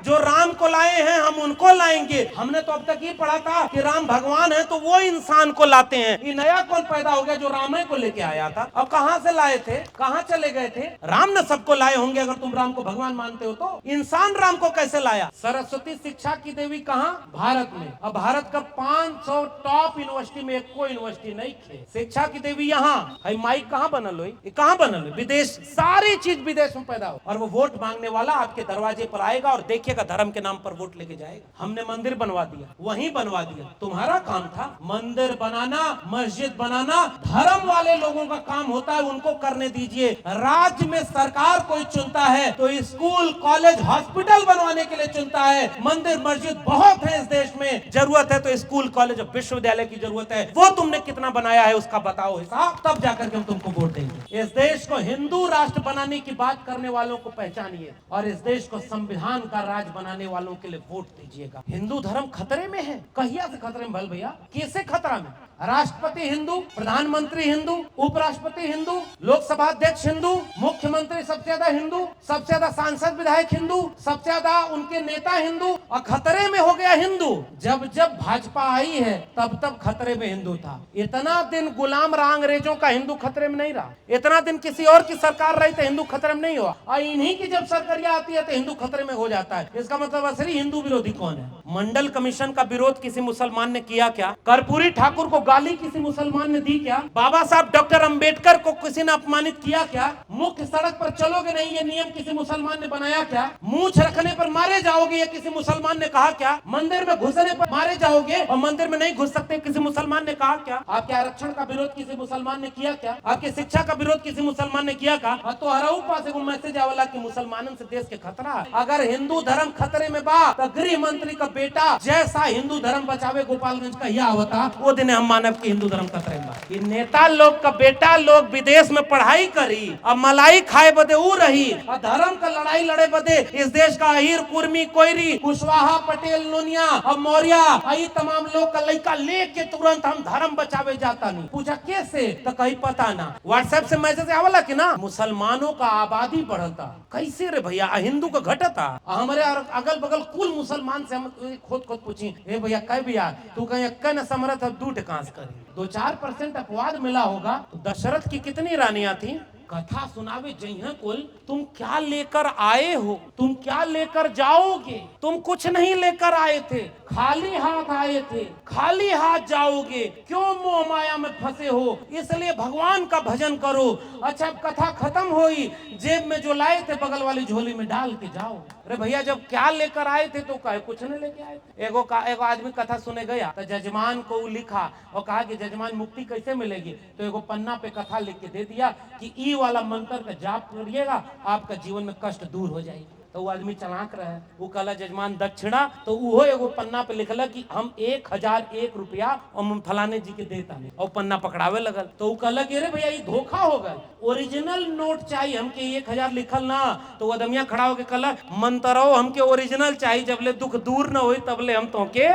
जो राम को लाए हैं हम उनको लाएंगे। हमने तो अब तक ये पढ़ा था कि राम भगवान है तो वो इंसान को लाते हैं। ये नया कौन पैदा हो गया जो राम को लेके आया था? अब कहां से लाए थे, कहां चले गए थे? राम ने सबको लाए होंगे अगर तुम राम को भगवान मानते हो तो। इंसान राम को कैसे लाया? सरस्वती शिक्षा की देवी कहां? भारत में। अब भारत का 500 टॉप यूनिवर्सिटी में एक कोई यूनिवर्सिटी नहीं थे। शिक्षा की देवी यहाँ है। माइक कहाँ बनल हो? कहाँ बनल हो? विदेश। सारी चीज विदेश में पैदा हो। और वो वोट मांगने वाला आपके दरवाजे पर आएगा और देखिएगा धर्म के नाम पर वोट लेके जाएगा। हमने मंदिर बनवा दिया, वहीं बनवा दिया। तुम्हारा काम था मंदिर बनाना, मस्जिद बनाना। धर्म वाले लोगों का काम होता है, उनको करने दीजिए। राज्य में सरकार कोई चुनता है तो स्कूल, कॉलेज, हॉस्पिटल बनवाने के लिए चुनता है। मंदिर, मस्जिद बहुत है इस देश में। जरूरत है तो स्कूल, कॉलेज और विश्वविद्यालय की जरूरत है। वो तुमने कितना बनाया है उसका बताओ हिसाब, तब जाकर के हम तुमको वोट देंगे। इस देश को हिंदू राष्ट्र बनाने की बात करने वालों को पहचानिए और इस देश को संविधान का राज बनाने वालों के लिए वोट दीजिएगा। हिंदू धर्म खतरे में है। कहिया से खतरे में भल भैया? कैसे खतरा में? राष्ट्रपति हिंदू, प्रधानमंत्री हिंदू, उपराष्ट्रपति हिंदू, लोकसभा अध्यक्ष हिंदू, मुख्यमंत्री सबसे ज्यादा हिंदू, सबसे ज्यादा सांसद विधायक हिंदू, सबसे ज्यादा उनके नेता हिंदू, और खतरे में हो गया हिंदू। जब जब भाजपा आई है तब तब खतरे में हिंदू था। इतना दिन गुलाम रहा अंग्रेजों का, हिंदू खतरे में नहीं रहा। इतना दिन किसी और की सरकार रही तो हिंदू खतरे में नहीं हुआ, और इन्हीं की जब सरकारियां आती है तो हिंदू खतरे में हो जाता है। इसका मतलब असली हिंदू विरोधी कौन है? मंडल कमीशन का विरोध किसी मुसलमान ने किया क्या? कर्पूरी ठाकुर को गाली किसी मुसलमान ने दी क्या? बाबा साहब डॉक्टर अंबेडकर को किसी ने अपमानित किया क्या? मुख्य सड़क पर चलोगे नहीं ये नियम किसी मुसलमान ने बनाया क्या? मूंछ रखने पर मारे जाओगे ये किसी मुसलमान ने कहा क्या? मंदिर में घुसने पर मारे जाओगे और मंदिर में नहीं घुस सकते किसी मुसलमान ने कहा क्या? आपके आरक्षण का विरोध किसी मुसलमान ने किया क्या? आपकी शिक्षा का विरोध किसी मुसलमान ने किया क्या? तो हराऊ पास एगो मैसेज आवला कि मुसलमानन से देश के खतरा है। अगर हिंदू धर्म खतरे में बा तो गृह मंत्री का बेटा जैसा हिंदू धर्म बचावे गोपालगंज का यह होता, वो दिन हम मानव की हिंदू धर्म खतरे में बा। कि नेता लोग का बेटा लोग विदेश में पढ़ाई करी और मलाई खाए बदे ऊ रही और धर्म का लड़ाई लड़े बदे इस देश का अहिर, कुर्मी, कोयरी, कुशवाहा, पटेल, लोनिया और मौर्य आई तमाम लोग का लड़का लेके तुरंत हम धर्म बचावे जाता नहीं। पूछा कैसे? तो कहीं पता ना। व्हाट्सएप से मैसेज आवला कि ना मुसलमानों का आबादी बढ़ता। कैसे रे भैया? हिंदू का घटता। हमारे अगल बगल कुल मुसलमान से हम खुद पूछी, हे भैया कह भैया तू कहीं अक्का न समरथ अब 2% करी 2-4% अपवाद मिला होगा। तो दशरथ की कितनी रानियां थी? कथा सुनावे जइहा कुल, तुम क्या लेकर आए हो, तुम क्या लेकर जाओगे? तुम कुछ नहीं लेकर आए थे, खाली हाथ आए थे, खाली हाथ जाओगे। क्यों मोह माया में फंसे हो? इसलिए भगवान का भजन करो। अच्छा कथा खत्म हुई, जेब में जो लाए थे बगल वाली झोली में डाल के जाओ। अरे भैया जब क्या लेकर आए थे तो कहे कुछ नहीं लेके आए थे। एगो आदमी कथा सुने गया तो जजमान को लिखा और कहा कि जजमान मुक्ति कैसे मिलेगी? तो एगो पन्ना पे कथा लिख के दे दिया कि ई वाला मंत्र का जाप करिएगा आपका जीवन में कष्ट दूर हो जाएगी। तो वो आदमी चलाक रहे, वो कहला जजमान दक्षिणा, तो वो एगो पन्ना पे लिखला कि हम 1001 रुपया और फलाने जी के देता नहीं, और पन्ना पकड़ावे लगल। तो वो कहला कि अरे भैया ये धोखा हो गया, ओरिजिनल नोट चाहिए हमके, 1000 लिखल ना। तो आदमिया खड़ा होके कहला मंत्रो हमके ओरिजिनल चाहिए, जबले दुख दूर न होई तबले हम तोके।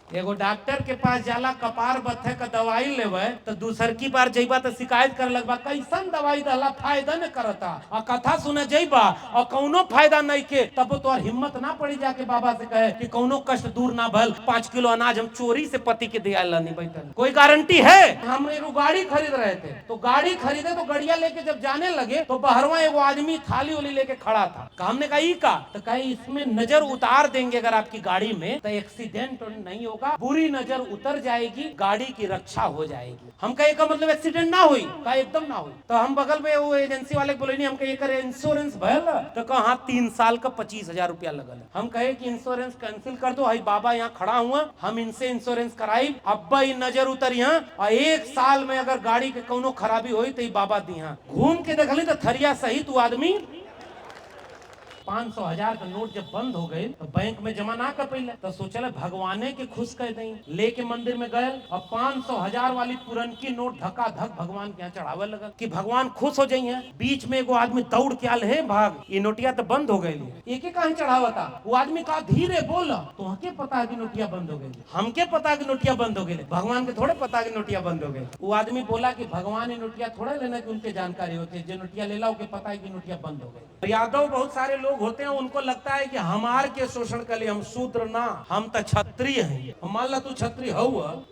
एगो डॉक्टर के पास जाला कपार बथे का दवाई लेवे तो दूसर की बार जइबा तो शिकायत करे लगबा कैसन दवाई दला फायदा न करता, और कथा सुने जइबा और कौनो फायदा नहीं के, तब तो हिम्मत ना पड़ी जाके बाबा से कहे कि कौनो कष्ट दूर ना भल। 5 किलो अनाज हम चोरी से पति के दिया नहीं बैठल, कोई गारंटी है? हम एगो गाड़ी खरीद रहे थे, तो गाड़ी खरीदे तो गड़िया लेके जब जाने लगे तो बहरवा एगो आदमी थाली उली लेके खड़ा था। हमने कहा ई का? तो कहे इसमें नजर उतार देंगे अगर आपकी गाड़ी में तो एक्सीडेंट नहीं हो, बुरी नजर उतर जाएगी, गाड़ी की रक्षा हो जाएगी। हम कहे का मतलब एक्सीडेंट ना हुई? का एकदम ना हुई। तो हम बगल में वो एजेंसी वाले बोले नहीं, हम कहे करे इंश्योरेंस भयल? तो कहा 3 साल का 25,000 रुपया लगल। हम कहे कि इंश्योरेंस कैंसिल कर दो, हाई बाबा यहाँ खड़ा हुआ, हम इनसे इंश्योरेंस कराई, अब्बा नजर उतरी और 1 साल में अगर गाड़ी के कोनो खराबी हुई तो बाबा दी। घूम के देखली तो थरिया सहित वो आदमी 500,000 का नोट जब बंद हो गए तो बैंक में जमा ना कर पहले, तो सोचले भगवाने के खुश कर दें, लेके मंदिर में गए और 500,000 वाली पुरनकी नोट धक्का धक भगवान के यहाँ चढ़ावे लगा कि भगवान खुश हो जाइए। बीच में एगो आदमी दौड़ के आल है भाग, ये नोटिया तो बंद हो गई। एक कहीं चढ़ावा था, वो आदमी कहा धीरे बोल, तो हमके पता है कि नोटिया बंद हो गई, हमके पता है कि नोटिया बंद हो गई, भगवान के थोड़े पता कि नोटिया बंद हो गई। वो आदमी बोला कि भगवान ये नोटिया थोड़ा लेना कि उनके जानकारी होती है, जो नोटिया लेला उनके पता है कि नोटिया बंद हो गई। यादव बहुत सारे लोग लोग होते हैं उनको लगता है कि हमार के शोषण के लिए हम शूद्र ना, हम तो क्षत्रिय हैं। मान ला तू क्षत्रिय हो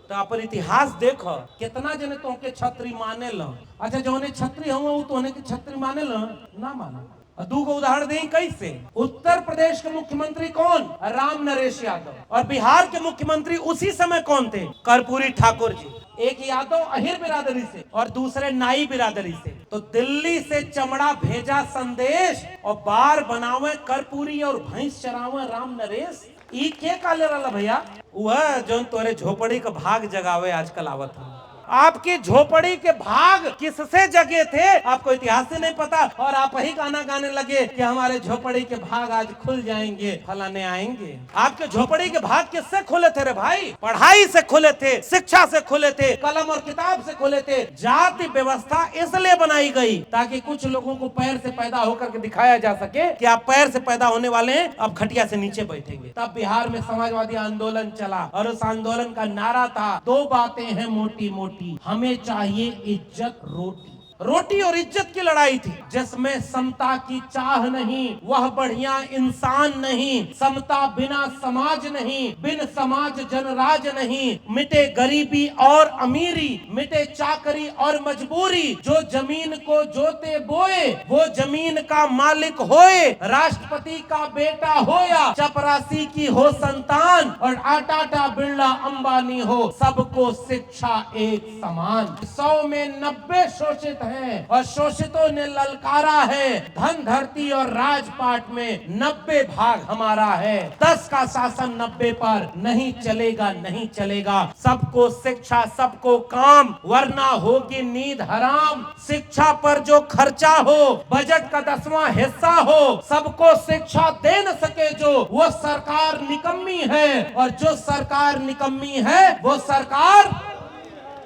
तो अपन इतिहास देख कितना जने तो के क्षत्रिय माने ल। अच्छा जो क्षत्रिय हो तो के क्षत्रिय माने ल ना माने। दू को उदाहरण दें कैसे। उत्तर प्रदेश के मुख्यमंत्री कौन? राम नरेश यादव। और बिहार के मुख्यमंत्री उसी समय कौन थे? कर्पूरी ठाकुर जी। एक यादव अहिर बिरादरी से और दूसरे नाई बिरादरी से। तो दिल्ली से चमड़ा भेजा संदेश और बार बनावे कर्पूरी और भैंस चरावे राम नरेश। ई के काले रहा भैया? वह जो तोरे झोपड़ी का भाग जगावे आजकल आवत है। आपकी झोपड़ी के भाग किससे जगे थे आपको इतिहास से नहीं पता, और आप ही गाना गाने लगे कि हमारे झोपड़ी के भाग आज खुल जाएंगे, फलाने आएंगे। आपके झोपड़ी के भाग किससे खुले थे रे भाई? पढ़ाई से खुले थे, शिक्षा से खुले थे, कलम और किताब से खुले थे। जाति व्यवस्था इसलिए बनाई गई ताकि कुछ लोगों को पैर से पैदा होकर के दिखाया जा सके कि आप पैर से पैदा होने वाले हैं, अब खटिया से नीचे बैठेंगे। तब बिहार में समाजवादी आंदोलन चला और उस आंदोलन का नारा था, दो बातें हैं मोटी मोटी, हमें चाहिए इज्जत रोटी। रोटी और इज्जत की लड़ाई थी, जिसमें समता की चाह नहीं, वह बढ़िया इंसान नहीं। समता बिना समाज नहीं, बिन समाज जनराज नहीं। मिटे गरीबी और अमीरी, मिटे चाकरी और मजबूरी। जो जमीन को जोते बोए वो जमीन का मालिक होए। राष्ट्रपति का बेटा हो या चपरासी की हो संतान, और टाटा बिरला अंबानी हो, सबको शिक्षा एक समान। 100 में 90 शोषित हैं और शोषितों ने ललकारा है, धन धरती और राजपाट में 90 भाग हमारा है। 10 का शासन 90 पर नहीं चलेगा, नहीं चलेगा। सबको शिक्षा, सबको काम, वरना होगी नींद हराम। शिक्षा पर जो खर्चा हो बजट का 10वां हिस्सा हो, सबको शिक्षा दे न सके जो, वो सरकार निकम्मी है। और जो सरकार निकम्मी है वो सरकार।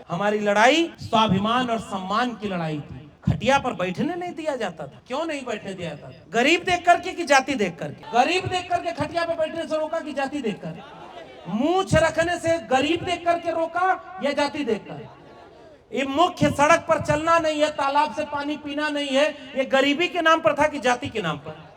हमारी लड़ाई स्वाभिमान और सम्मान की लड़ाई थी। खटिया पर बैठने नहीं दिया जाता था। क्यों नहीं बैठने दिया जाता था? गरीब देख करके कि जाति देख करके? गरीब देख करके खटिया पे बैठने से रोका कि जाति देख कर? मूंछ रखने से गरीब देख करके रोका या जाति देख कर? ये मुख्य सड़क पर चलना नहीं है, तालाब से पानी पीना नहीं है, ये गरीबी के नाम पर था कि जाति के नाम पर?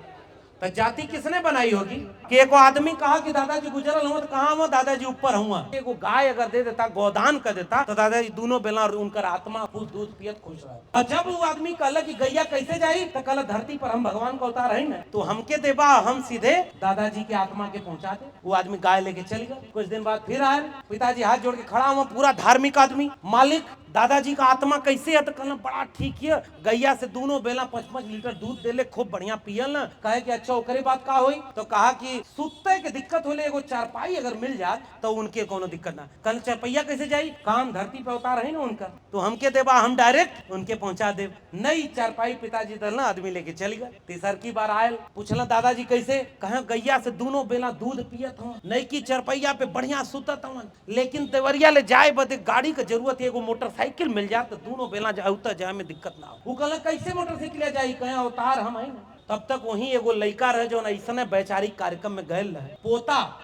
तो जाति किसने बनाई होगी? कि एक आदमी कहा कि दादाजी गुजरल हुआ तो कहाँ हुआ? दादाजी ऊपर हुआ। एक गाय अगर दे देता, गोदान कर देता, तो दादाजी दोनों बेला उनकर आत्मा दूध पियत खुश रहा। और जब वो आदमी कहला कि गैया कैसे जाई, तो कहला धरती पर हम भगवान का अवतार है ना, तो हमके देबा, हम सीधे दादाजी के आत्मा के पहुंचा दे। वो आदमी गाय लेके चल गया। कुछ दिन बाद फिर आए, पिताजी हाथ जोड़ के खड़ा हुआ, पूरा धार्मिक आदमी, मालिक दादाजी का आत्मा कैसे है? तो कहना बड़ा ठीक है, गैया से दोनों बेला 5-5 लीटर दूध देले, खूब बढ़िया पियल ना। कहे कि अच्छा ओकरे बात का होई? तो कहा कि सुते के दिक्कत होले, एगो चारपाई अगर मिल जात तो उनके कोनो दिक्कत ना। कल चारपैया कैसे जाई? काम धरती पे उतार है ना उनका, तो हमके देबा, हम डायरेक्ट उनके पहुंचा देव। नई चारपाई पिताजी दलना, आदमी लेके चल गए। तीसर की बार आयल, पूछला दादाजी कैसे? कहे गैया से दोनों बेला दूध पियत हूँ, नई की चारपैया पे बढ़िया सुतत हूँ, लेकिन देवरिया ले जाए बदे गाड़ी का जरूरत है, एगो मोटरसाइकिल मिल जाए तो दोनों बेला जाए में दिक्कत ना हो। वो कहला कैसे मोटरसाइकिल जाई? कहे अवतार हम है ना। तब तक वही एगो लड़का रहे जो ऐसा वैचारिक कार्यक्रम में गए रहे।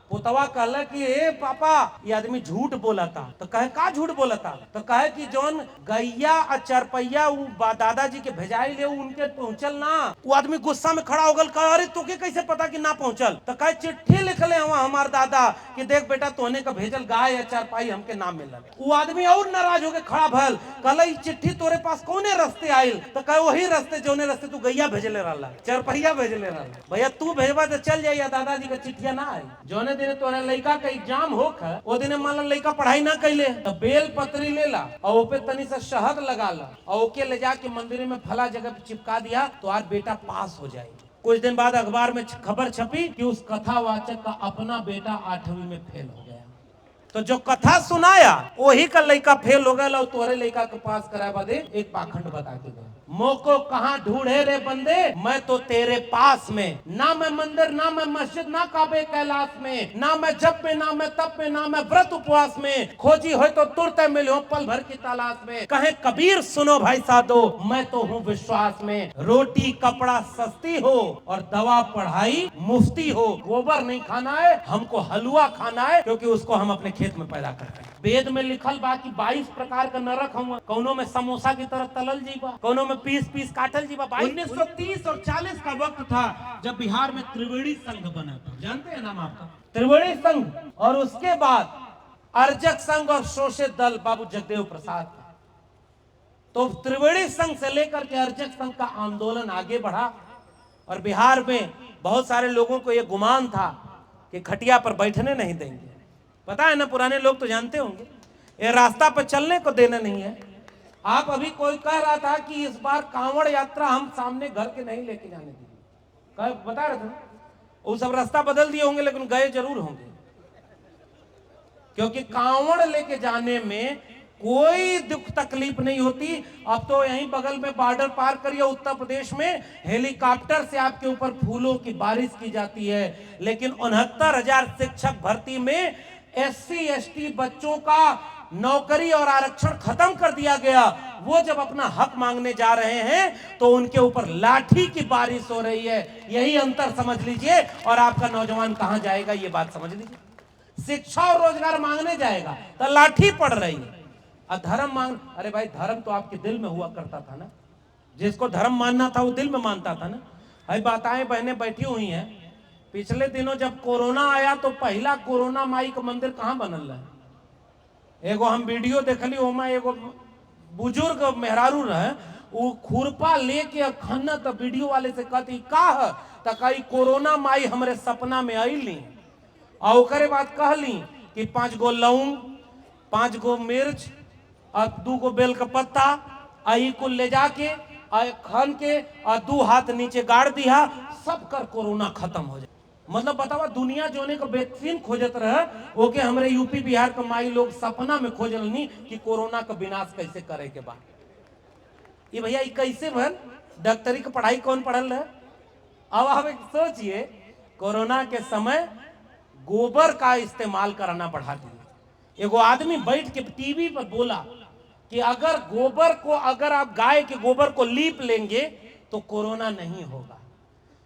पोतवा कहला कि ए पापा, ये आदमी झूठ बोला था। तो कहे का झूठ बोला था? तो कहे कि जौन गैया और चारपैया दादाजी के भेजाई ले उनके पहुंचल ना। वो आदमी गुस्सा में खड़ा हो गल, कहा अरे तोके कैसे पता कि ना पहुंचल? तो कहे चिट्ठी लिखले हुआ हमार दादा कि देख बेटा तोहने का भेजल गाय या चारपाई हमके ना मिलल। वो आदमी और नाराज होके खड़ा भल, कहला ई चिट्ठी तोरे पास कौने रास्ते आयल? तो कहे वही रास्ते जौने रास्ते तू गैया भेजले रहला, चारपैया भेजले रहला। भैया तू भेजबा तो चल जाइए, दादाजी का चिट्ठिया ना आई। जौने दिन तोरे लड़का का एग्जाम होखा, वो दिन मान ला लड़का पढ़ाई ना कैले, तो बेल पत्री ले ला और ओपे तनी सा शहद लगा ला और ओके ले जाके मंदिर में फला जगह पे चिपका दिया तो आज बेटा पास हो जाएगा। कुछ दिन बाद अखबार में खबर छपी कि उस कथावाचक का अपना बेटा 8वीं में फेल हो गया। तो जो कथा सुनाया वही का लड़का फेल हो गया, तोरे लड़का के पास कराए बदे एक पाखंड बता के गए। मोको कहाँ ढूंढे रे बंदे, मैं तो तेरे पास में। ना मैं मंदिर, ना मैं मस्जिद, ना काबे कैलाश में, ना मैं जप में, ना मैं तप में, ना मैं व्रत उपवास में। खोजी हो तो तुरते मिलो पल भर की तलाश में। कहे कबीर सुनो भाई साधो, मैं तो हूँ विश्वास में। रोटी कपड़ा सस्ती हो और दवा पढ़ाई मुफ्ती हो। गोबर नहीं खाना है हमको, हलवा खाना है, क्योंकि उसको हम अपने खेत में पैदा करते हैं। वेद में लिखल बा कि 22 प्रकार का नरक हुआ, कौनों में समोसा की तरह तलल जीवा, कौनों में पीस पीस काटल जीवा। 1930 और 40 का वक्त था जब बिहार में त्रिवेणी संघ बना था, जानते हैं नाम आपका, त्रिवेणी संघ। और उसके बाद अर्जक संघ और शोषित दल बाबू जगदेव प्रसाद। तो त्रिवेणी संघ से लेकर के अर्जक संघ का आंदोलन आगे बढ़ा और बिहार में बहुत सारे लोगों को यह गुमान था कि खटिया पर बैठने नहीं देंगे। पता है ना, पुराने लोग तो जानते होंगे, ये रास्ता पर चलने को देना नहीं है। आप अभी कोई कह रहा था कि इस बार कांवड़ यात्रा हम सामने घर के नहीं लेके जाने देंगे, बता रहे थे। वो सब रास्ता बदल दिए होंगे लेकिन गए जरूर होंगे, क्योंकि कांवड़ लेके जाने में कोई दुख तकलीफ नहीं होती। अब तो यहीं बगल में बॉर्डर पार करिए उत्तर प्रदेश में, हेलीकॉप्टर से आपके ऊपर फूलों की बारिश की जाती है। लेकिन 69,000 शिक्षक भर्ती में SC ST बच्चों का नौकरी और आरक्षण खत्म कर दिया गया। वो जब अपना हक मांगने जा रहे हैं तो उनके ऊपर लाठी की बारिश हो रही है। यही अंतर समझ लीजिए। और आपका नौजवान कहां जाएगा ये बात समझ लीजिए। शिक्षा और रोजगार मांगने जाएगा तो लाठी पड़ रही है। और धर्म मांग, अरे भाई धर्म तो आपके दिल में हुआ करता था ना, जिसको धर्म मानना था वो दिल में मानता था ना। भाई माताएं बहनें बैठी हुई हैं, पिछले दिनों जब कोरोना आया तो पहला कोरोना माई का मंदिर कहां बनल है। एगो हम वीडियो देखली, ओमा एगो बुजुर्ग मेहरारू रहे, वो खुरपा लेके खन्नत वीडियो वाले से कहती का तकाई कोरोना माई हमरे सपना में आईली। और ओकरे बाद कहली कि 5 गो लौंग, 5 गो मिर्च और 2 गो बेल का पत्ता आई को ले जाके खन के और 2 हाथ नीचे गाड़ दिया, सब कर कोरोना खत्म हो जाए। मतलब बतावा, दुनिया जोने को वैक्सीन खोजत रहे, ओके हमरे यूपी बिहार के माई लोग सपना में खोजल नहीं कि कोरोना का विनाश कैसे करे के बाद। ये भैया कैसे भर डॉक्टरी की पढ़ाई कौन पढ़ल है। अब आप सोचिए, कोरोना के समय गोबर का इस्तेमाल करना बढ़ा दिया। एगो आदमी बैठ के टीवी पर बोला कि अगर गोबर को, अगर आप गाय के गोबर को लीप लेंगे तो कोरोना नहीं होगा।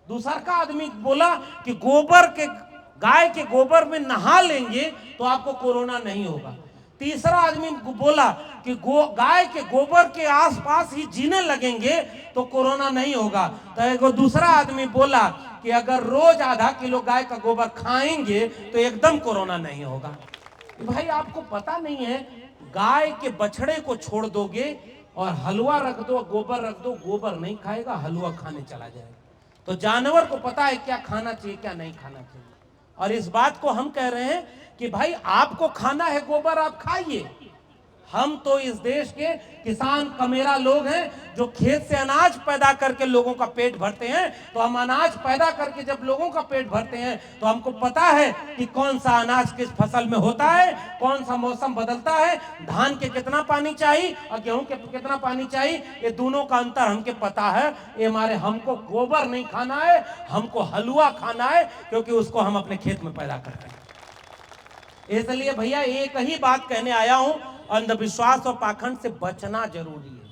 दूसरा का आदमी बोला कि गोबर के, गाय के गोबर में नहा लेंगे तो आपको कोरोना नहीं होगा। तीसरा आदमी बोला कि गाय के गोबर के आसपास ही जीने लगेंगे तो कोरोना नहीं होगा। तो एक दूसरा आदमी बोला कि अगर रोज आधा किलो गाय का गोबर खाएंगे तो एकदम कोरोना नहीं होगा। भाई आपको पता नहीं है, गाय के बछड़े को छोड़ दोगे और हलवा रख दो, गोबर रख दो, गोबर नहीं खाएगा, हलवा खाने चला जाएगा। तो जानवर को पता है क्या खाना चाहिए क्या नहीं खाना चाहिए। और इस बात को हम कह रहे हैं कि भाई आपको खाना है गोबर, आप खाइए। हम तो इस देश के किसान कमेरा लोग हैं जो खेत से अनाज पैदा करके लोगों का पेट भरते हैं। तो हम अनाज पैदा करके जब लोगों का पेट भरते हैं तो हमको पता है कि कौन सा अनाज किस फसल में होता है, कौन सा मौसम बदलता है, धान के कितना पानी चाहिए और गेहूं के कितना पानी चाहिए, ये दोनों का अंतर हमको पता है। ये हमारे, हमको गोबर नहीं खाना है, हमको हलवा खाना है, क्योंकि उसको हम अपने खेत में पैदा करते हैं। इसलिए भैया एक ही बात कहने आया हूं, अंधविश्वास और पाखंड से बचना जरूरी है।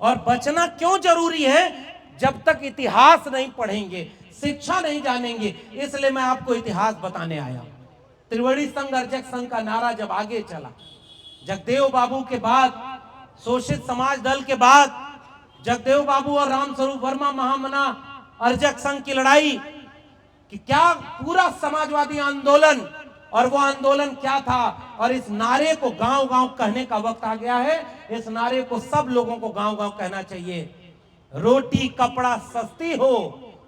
और बचना क्यों जरूरी है? जब तक इतिहास नहीं पढ़ेंगे, शिक्षा नहीं जानेंगे। इसलिए मैं आपको इतिहास बताने आया हूं। त्रिवेणी संघ अर्जक संघ का नारा जब आगे चला, जगदेव बाबू के बाद, शोषित समाज दल के बाद, जगदेव बाबू और रामस्वरूप वर्मा महामना अर्जक संघ की लड़ाई कि क्या पूरा समाजवादी आंदोलन, और वो आंदोलन क्या था। और इस नारे को गांव गांव कहने का वक्त आ गया है। इस नारे को सब लोगों को गांव गांव कहना चाहिए। रोटी कपड़ा सस्ती हो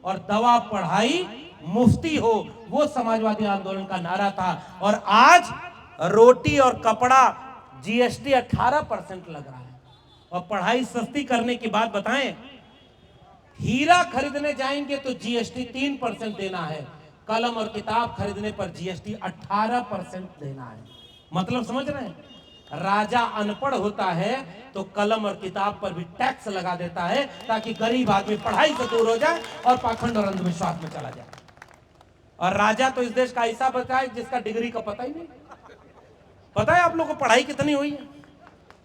और दवा पढ़ाई मुफ्ती हो, वो समाजवादी आंदोलन का नारा था। और आज रोटी और कपड़ा GST 18% लग रहा है। और पढ़ाई सस्ती करने की बात बताएं, हीरा खरीदने जाएंगे तो GST 3% देना है, कलम और किताब खरीदने पर GST 18% देना है। मतलब समझ रहे हैं? राजा अनपढ़ होता है तो कलम और किताब पर भी टैक्स लगा देता है ताकि गरीब आदमी पढ़ाई से दूर हो जाए और पाखंड और अंधविश्वास में चला जाए। और राजा तो इस देश का ऐसा बचा है जिसका डिग्री का पता ही नहीं। पता है आप लोगों को पढ़ाई कितनी हुई है?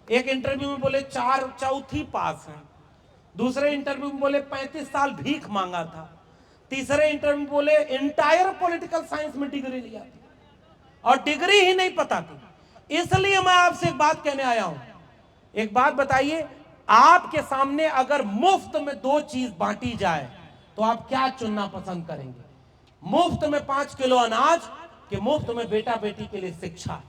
एक इंटरव्यू में बोले 4 पास हैं, दूसरे इंटरव्यू में बोले 35 साल भीख मांगा था, तीसरे इंटरव्यू में बोले एंटायर पॉलिटिकल साइंस में डिग्री लिया था। और डिग्री ही नहीं पता थी, इसलिए मैं आपसे एक बात कहने आया हूं। एक बात बताइए, आपके सामने अगर मुफ्त में 2 चीज बांटी जाए तो आप क्या चुनना पसंद करेंगे? मुफ्त में 5 किलो अनाज कि मुफ्त में बेटा बेटी के लिए शिक्षा?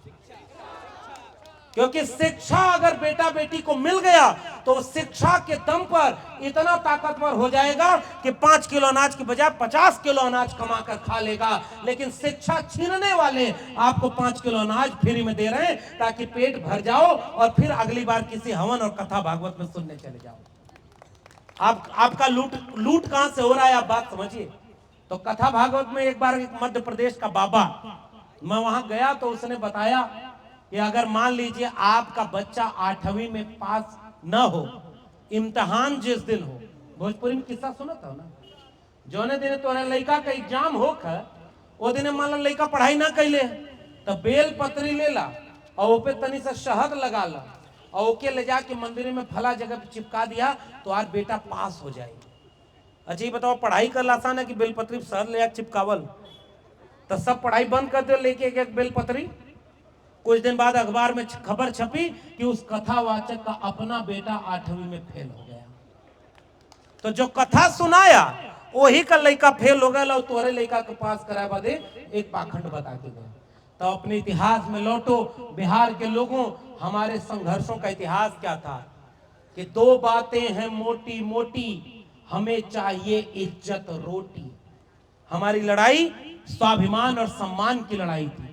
क्योंकि शिक्षा अगर बेटा बेटी को मिल गया तो शिक्षा के दम पर इतना ताकतवर हो जाएगा कि 5 किलो अनाज के बजाय 50 किलो अनाज कमा कर खा लेगा। लेकिन शिक्षा छीनने वाले आपको 5 किलो अनाज फ्री में दे रहे हैं ताकि पेट भर जाओ और फिर अगली बार किसी हवन और कथा भागवत में सुनने चले जाओ। आपका लूट कहां से हो रहा है, आप बात समझिए। तो कथा भागवत में एक बार एक मध्य प्रदेश का बाबा, मैं वहां गया तो उसने बताया कि अगर मान लीजिए आपका बच्चा 8वीं में पास न हो, इम्तिहान जिस दिन हो, भोजपुरी में किस्सा सुना था ना, जौने दिन तोरा लड़का का एग्जाम होकर वो दिन मान लो लड़का पढ़ाई ना कैले तो बेल पत्री ले ला और ऊपर तनी सा शहद लगा ला और ओके ले जाके मंदिर में फला जगह पे चिपका दिया तो आज बेटा पास हो जाएगी। अच्छा ये बताओ, पढ़ाई कर आसान है कि बेलपत्री शहद ले जाके चिपकावल? तो सब पढ़ाई बंद कर दो, लेके एक बेलपत्री। कुछ दिन बाद अखबार में खबर छपी कि उस कथावाचक का अपना बेटा 8वीं में फेल हो गया। तो जो कथा सुनाया वही का लड़का फेल हो गया और तोरे लड़का के पास कराए बदे एक पाखंड बता के गया। तो अपने इतिहास में लौटो। बिहार के लोगों, हमारे संघर्षों का इतिहास क्या था कि 2 बातें हैं मोटी मोटी, हमें चाहिए इज्जत रोटी। हमारी लड़ाई स्वाभिमान और सम्मान की लड़ाई थी।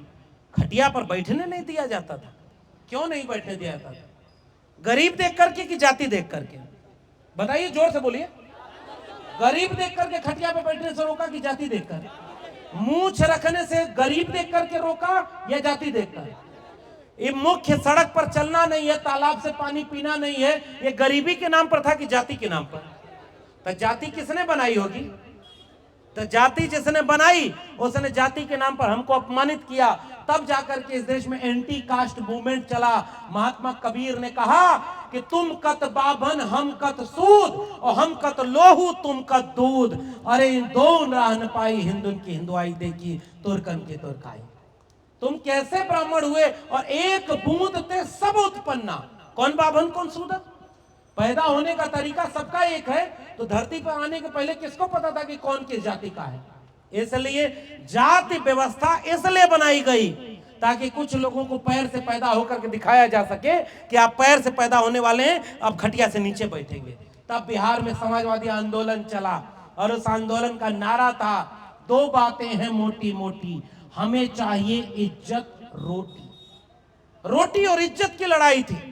खटिया पर बैठने नहीं दिया जाता था। क्यों नहीं बैठने दिया जाता था? गरीब देख करके कि जाति देख करके? बताइए, जोर से बोलिए। गरीब देख करके खटिया पे बैठने से रोका कि जाति देखकर? मूंछ रखने से गरीब देख करके रोका या जाति देखकर? ये मुख्य सड़क पर चलना नहीं है, तालाब से पानी पीना नहीं है, ये गरीबी के नाम पर था कि जाति के नाम पर? तो जाति किसने बनाई होगी? तो जाति जिसने बनाई उसने जाति के नाम पर हमको अपमानित किया। तब जाकर के इस देश में एंटी कास्ट मूवमेंट चला। महात्मा कबीर ने कहा कि तुम कत बाभन हम कत सूद और हम कत लोहू तुम कत दूध। अरे इन दो राह न पाई हिंदुन की हिंदुआई देखी तुर्कन की तुर्काई। तुम कैसे ब्राह्मण हुए और एक बूंद ते सब उत्पन्ना। कौन बाभन कौन सूदन? पैदा होने का तरीका सबका एक है, तो धरती पर आने के पहले किसको पता था कि कौन किस जाति का है? इसलिए जाति व्यवस्था इसलिए बनाई गई ताकि कुछ लोगों को पैर से पैदा होकर के दिखाया जा सके कि आप पैर से पैदा होने वाले हैं, अब खटिया से नीचे बैठेंगे। तब बिहार में समाजवादी आंदोलन चला और उस आंदोलन का नारा था 2 बातें हैं मोटी मोटी, हमें चाहिए इज्जत रोटी। रोटी और इज्जत की लड़ाई थी।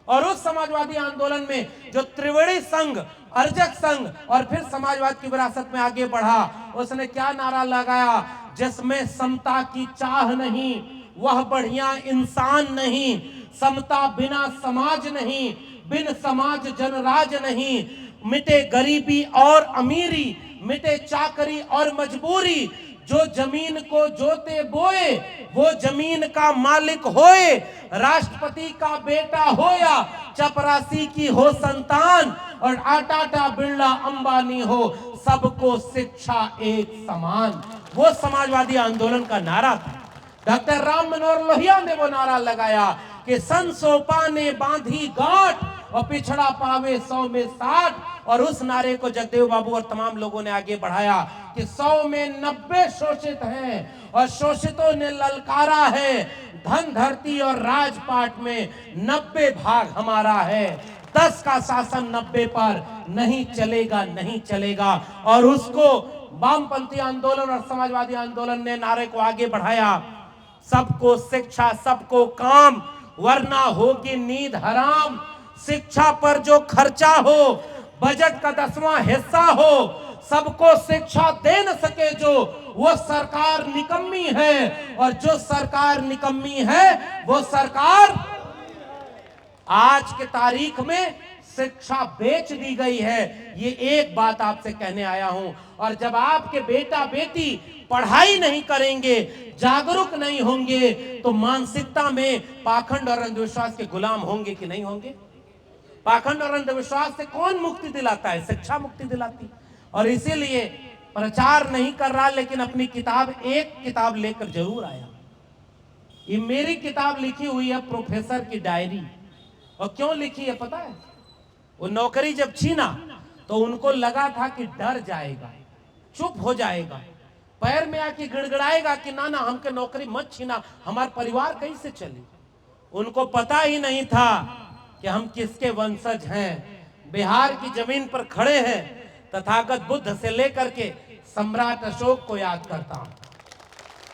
और उस समाजवादी आंदोलन में जो त्रिवेणी संघ, अर्जक संघ और फिर समाजवाद की विरासत में आगे बढ़ा, उसने क्या नारा लगाया? जिसमें समता की चाह नहीं वह बढ़िया इंसान नहीं, समता बिना समाज नहीं, बिन समाज जनराज नहीं, मिटे गरीबी और अमीरी, मिटे चाकरी और मजबूरी, जो जमीन को जोते बोए वो जमीन का मालिक होए, राष्ट्रपति का बेटा हो या चपरासी की हो संतान और टाटा बिरला अंबानी हो, सबको शिक्षा एक समान। वो समाजवादी आंदोलन का नारा था। डॉक्टर राम मनोहर लोहिया ने वो नारा लगाया कि संसोपा ने बांधी गांठ और पिछड़ा पावे 100 में 60। और उस नारे को जगदेव बाबू और तमाम लोगों ने आगे बढ़ाया कि 100 में 90 शोषित हैं और शोषितों ने ललकारा है, धन धरती और राजपाट में 90 भाग हमारा है, 10 का शासन 90 पर नहीं चलेगा, नहीं चलेगा। और उसको वामपंथी आंदोलन और समाजवादी आंदोलन ने नारे को आगे बढ़ाया, सबको शिक्षा सबको काम वरना होगी नींद हराम। शिक्षा पर जो खर्चा हो बजट का 10वां हिस्सा हो, सबको शिक्षा दे न सके जो, वो सरकार निकम्मी है। और जो सरकार निकम्मी है वो सरकार आज के तारीख में शिक्षा बेच दी गई है। ये एक बात आपसे कहने आया हूं। और जब आपके बेटा बेटी पढ़ाई नहीं करेंगे, जागरूक नहीं होंगे, तो मानसिकता में पाखंड और अंधविश्वास के गुलाम होंगे कि नहीं होंगे? पाखंड और अंधविश्वास से कौन मुक्ति दिलाता है? शिक्षा मुक्ति दिलाती। और इसीलिए प्रचार नहीं कर रहा, लेकिन अपनी किताब, एक किताब लेकर जरूर आया। ये मेरी किताब लिखी हुई है प्रोफेसर की डायरी। और क्यों लिखी है पता है? वो नौकरी जब छीना तो उनको लगा था कि डर जाएगा, चुप हो जाएगा, पैर में आके गिड़गिड़ाएगा कि ना ना हमके नौकरी मत छीना, हमारा परिवार कैसे चले। उनको पता ही नहीं था कि हम किसके वंशज हैं। बिहार की जमीन पर खड़े हैं, तथागत बुद्ध से लेकर के सम्राट अशोक को याद करता हूं,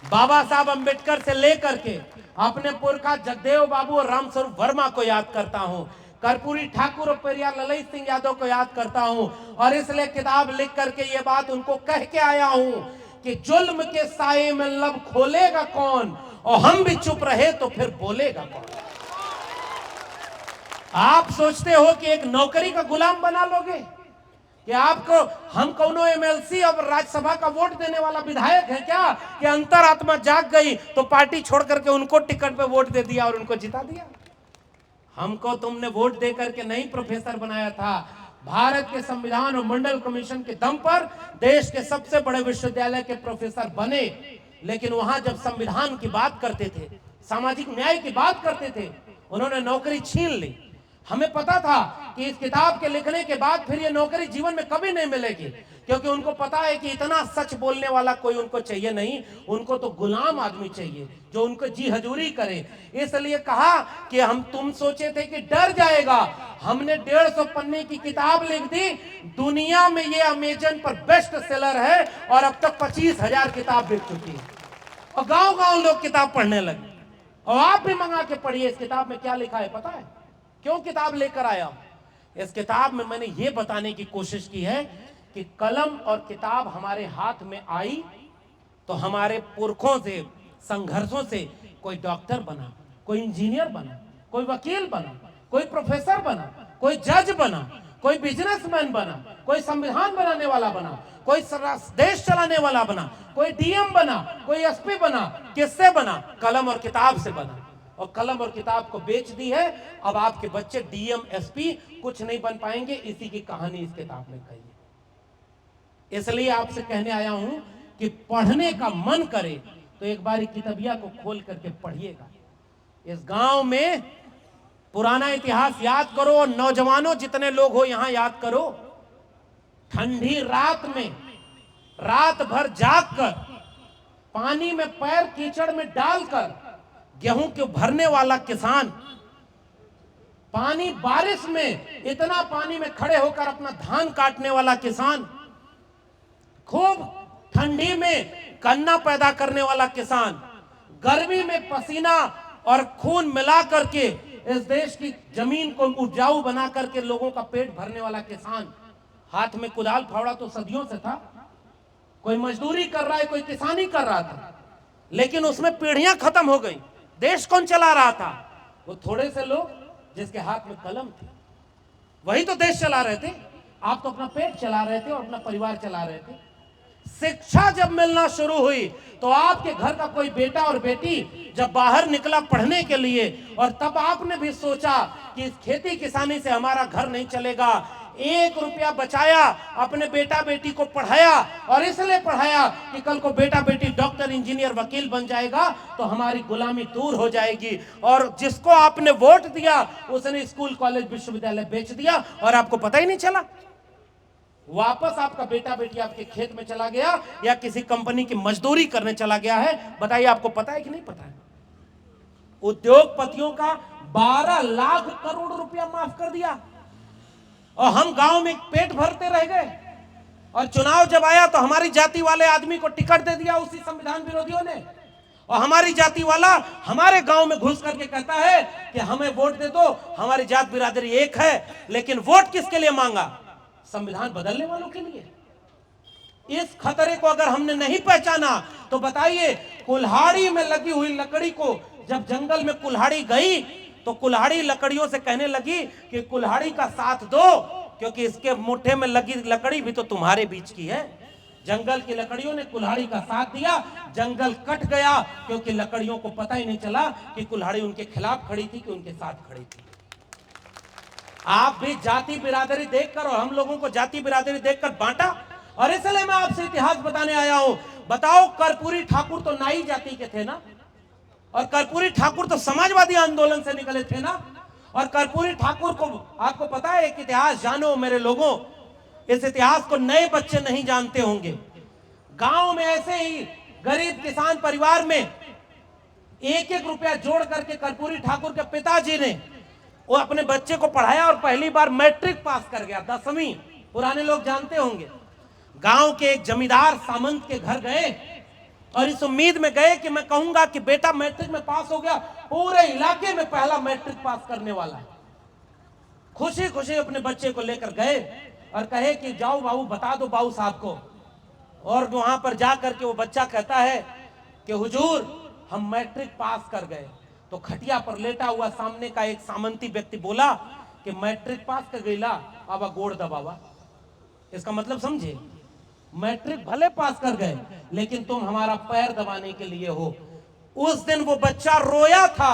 बाबा साहब अंबेडकर से लेकर के अपने पुरखा जगदेव बाबू और रामस्वरूप वर्मा को याद करता हूं, कर्पूरी ठाकुर और पेरियार ललित सिंह यादव को याद करता हूं। और इसलिए किताब लिख करके ये बात उनको कह के आया हूं कि जुल्म के साये में लब खोलेगा कौन, और हम भी चुप रहे तो फिर बोलेगा कौन। आप सोचते हो कि एक नौकरी का गुलाम बना लोगे कि आपको हम कौनो एमएलसी और राज्यसभा का वोट देने वाला विधायक है क्या कि अंतरात्मा जाग गई तो पार्टी छोड़ करके उनको टिकट पे वोट दे दिया और उनको जिता दिया। हमको तुमने वोट दे करके नहीं प्रोफेसर बनाया था। भारत के संविधान और मंडल कमीशन के दम पर देश के सबसे बड़े विश्वविद्यालय के प्रोफेसर बने, लेकिन वहां जब संविधान की बात करते थे, सामाजिक न्याय की बात करते थे, उन्होंने नौकरी छीन ली। हमें पता था कि इस किताब के लिखने के बाद फिर ये नौकरी जीवन में कभी नहीं मिलेगी, क्योंकि उनको पता है कि इतना सच बोलने वाला कोई उनको चाहिए नहीं, उनको तो गुलाम आदमी चाहिए जो उनको जी हजूरी करे। इसलिए कहा कि हम तुम सोचे थे कि डर जाएगा, हमने 150 पन्ने की किताब लिख दी, दुनिया में ये अमेजन पर बेस्ट सेलर है और अब तक 25,000 किताब बिक चुकी है और गांव गांव लोग किताब पढ़ने लगे। और आप भी मंगा के पढ़िए इस किताब में क्या लिखा है पता है? क्यों किताब लेकर आया? इस किताब में मैंने ये बताने की कोशिश की है कि कलम और किताब हमारे हाथ में आई तो हमारे पुरखों से, संघर्षों से कोई डॉक्टर बना, कोई इंजीनियर बना, कोई वकील बना, कोई प्रोफेसर बना, कोई जज बना, कोई बिजनेसमैन बना, कोई संविधान बनाने वाला बना, कोई देश चलाने वाला बना, कोई डीएम बना, कोई एसपी बना। किससे बना? कलम और किताब से बना। और कलम और किताब को बेच दी है। अब आपके बच्चे डीएम एसपी कुछ नहीं बन पाएंगे। इसी की कहानी इस किताब में कही है। इसलिए आपसे कहने आया हूं कि पढ़ने का मन करे तो एक बार किताबिया को खोल करके पढ़िएगा। इस गांव में पुराना इतिहास याद करो और नौजवानों जितने लोग हो यहां याद करो, ठंडी रात में रात भर जागकर पानी में पैर कीचड़ में डालकर गेहूं के भरने वाला किसान, पानी बारिश में इतना पानी में खड़े होकर अपना धान काटने वाला किसान, खूब ठंडी में गन्ना पैदा करने वाला किसान, गर्मी में पसीना और खून मिला करके इस देश की जमीन को उपजाऊ बना करके लोगों का पेट भरने वाला किसान, हाथ में कुदाल फावड़ा तो सदियों से था। कोई मजदूरी कर रहा है, कोई किसानी कर रहा था, लेकिन उसमें पीढ़ियां खत्म हो गई। देश कौन चला रहा था? वो थोड़े से लोग जिसके हाथ में कलम थी, वही तो देश चला रहे थे। आप तो अपना पेट चला रहे थे और अपना परिवार चला रहे थे। शिक्षा जब मिलना शुरू हुई तो आपके घर का कोई बेटा और बेटी जब बाहर निकला पढ़ने के लिए, और तब आपने भी सोचा कि इस खेती किसानी से हमारा घर नहीं चलेगा। 1 रुपया बचाया, अपने बेटा बेटी को पढ़ाया, और इसलिए पढ़ाया कि कल को बेटा बेटी डॉक्टर, इंजीनियर, वकील बन जाएगा तो हमारी गुलामी दूर हो जाएगी। और जिसको आपने वोट दिया उसने स्कूल, कॉलेज, विश्वविद्यालय बेच दिया और आपको पता ही नहीं चला। वापस आपका बेटा बेटी आपके खेत में चला गया या किसी कंपनी की मजदूरी करने चला गया है। बताइए आपको पता है कि नहीं पता है? उद्योगपतियों का 12 लाख करोड़ रुपया माफ कर दिया और हम गांव में पेट भरते रह गए। और चुनाव जब आया तो हमारी जाति वाले आदमी को टिकट दे दिया उसी संविधान विरोधियों ने, और हमारी जाति वाला हमारे गांव में घुस करके कहता है कि हमें वोट दे दो, हमारी जात बिरादरी एक है। लेकिन वोट किसके लिए मांगा? संविधान बदलने वालों के लिए। इस खतरे को अगर हमने नहीं पहचाना तो बताइए, कुल्हाड़ी में लगी हुई लकड़ी को जब जंगल में कुल्हाड़ी गई तो कुल्हाड़ी लकड़ियों से कहने लगी कि कुल्हाड़ी का साथ दो, क्योंकि इसके मुट्ठे में लगी लकड़ी भी तो तुम्हारे बीच की है। जंगल की लकड़ियों ने कुल्हाड़ी का साथ दिया, जंगल कट गया, क्योंकि लकड़ियों को पता ही नहीं चला कि कुल्हाड़ी उनके खिलाफ खड़ी थी कि उनके साथ खड़ी थी। आप भी जाति बिरादरी देखकर और हम लोगों को जाति बिरादरी देखकर बांटा, और इसलिए मैं आपसे इतिहास बताने आया हूं। बताओ, कर्पूरी ठाकुर तो नाई जाति के थे ना, और कर्पूरी ठाकुर तो समाजवादी आंदोलन से निकले थे ना। और कर्पूरी ठाकुर को आपको पता है, एक इतिहास जानो मेरे लोगों, इस इतिहास को नए बच्चे नहीं जानते होंगे। गांव में ऐसे ही गरीब किसान परिवार में एक एक रुपया जोड़ करके कर्पूरी ठाकुर के पिताजी ने वो अपने बच्चे को पढ़ाया और पहली बार मैट्रिक पास कर गया, 10वीं। पुराने लोग जानते होंगे। गांव के एक जमींदार सामंत के घर गए और इस उम्मीद में गए कि मैं कहूंगा कि बेटा मैट्रिक में पास हो गया, पूरे इलाके में पहला मैट्रिक पास करने वाला है। खुशी खुशी अपने बच्चे को लेकर गए और कहे कि जाओ बाबू, बता दो बाबू साहब को। और वहां पर जाकर के वो बच्चा कहता है कि हुजूर हम मैट्रिक पास कर गए। तो खटिया पर लेटा हुआ सामने का एक सामंती व्यक्ति बोला कि मैट्रिक पास कर गई ला, अब गोड़ दबावा। इसका मतलब समझे, मैट्रिक भले पास कर गए लेकिन तुम हमारा पैर दबाने के लिए हो। उस दिन वो बच्चा रोया था,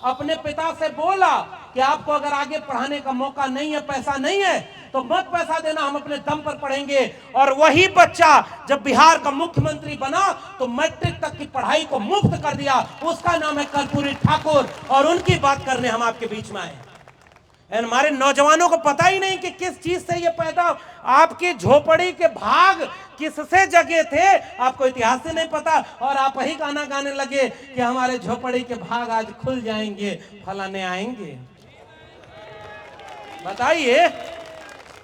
अपने पिता से बोला कि आपको अगर आगे पढ़ाने का मौका नहीं है, पैसा नहीं है, तो मत पैसा देना, हम अपने दम पर पढ़ेंगे। और वही बच्चा जब बिहार का मुख्यमंत्री बना तो मैट्रिक तक की पढ़ाई को मुफ्त कर दिया। उसका नाम है कर्पूरी ठाकुर और उनकी बात करने हम आपके बीच में आए। हमारे नौजवानों को पता ही नहीं कि किस चीज से ये पैदा, आपकी झोपड़ी के भाग किससे जगे थे, आपको इतिहास से नहीं पता। और आप ही गाना गाने लगे कि हमारे झोपड़ी के भाग आज खुल जाएंगे, फलाने आएंगे। बताइए,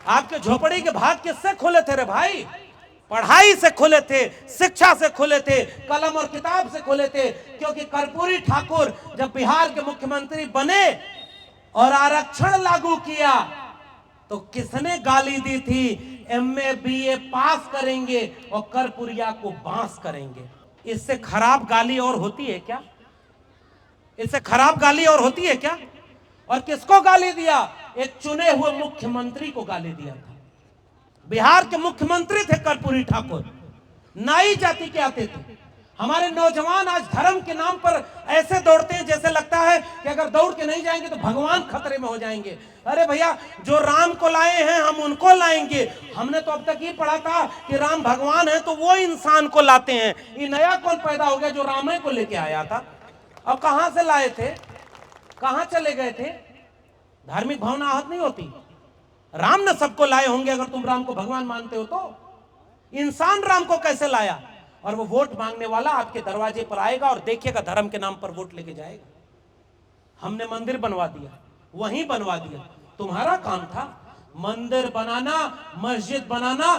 आपके झोपड़ी के भाग किससे खुले थे रे भाई? पढ़ाई से खुले थे, शिक्षा से खुले थे, कलम और किताब से खुले थे। क्योंकि कर्पूरी ठाकुर जब बिहार के मुख्यमंत्री बने और आरक्षण लागू किया तो किसने गाली दी थी? एमए बीए पास करेंगे और कर्पूरिया को बांस करेंगे। इससे खराब गाली और होती है क्या? इससे खराब गाली और होती है क्या? और किसको गाली दिया? एक चुने हुए मुख्यमंत्री को गाली दिया था। बिहार के मुख्यमंत्री थे कर्पूरी ठाकुर, नाई जाति के आते थे। हमारे नौजवान आज धर्म के नाम पर ऐसे दौड़ते हैं जैसे लगता है कि अगर दौड़ के नहीं जाएंगे तो भगवान खतरे में हो जाएंगे। अरे भैया, जो राम को लाए हैं हम उनको लाएंगे। हमने तो अब तक ये पढ़ा था कि राम भगवान है तो वो इंसान को लाते हैं। ये नया कौन पैदा हो गया जो राम को लेके आया था? अब कहां से लाए थे, कहां चले गए थे? धार्मिक भावना आहत नहीं होती? राम ने सबको लाए होंगे। अगर तुम राम को भगवान मानते हो तो इंसान राम को कैसे लाया? और वो वोट मांगने वाला आपके दरवाजे पर आएगा और देखिएगा धर्म के नाम पर वोट लेके जाएगा। हमने मंदिर बनवा दिया, वहीं बनवा दिया। तुम्हारा काम था मंदिर बनाना, मस्जिद बनाना।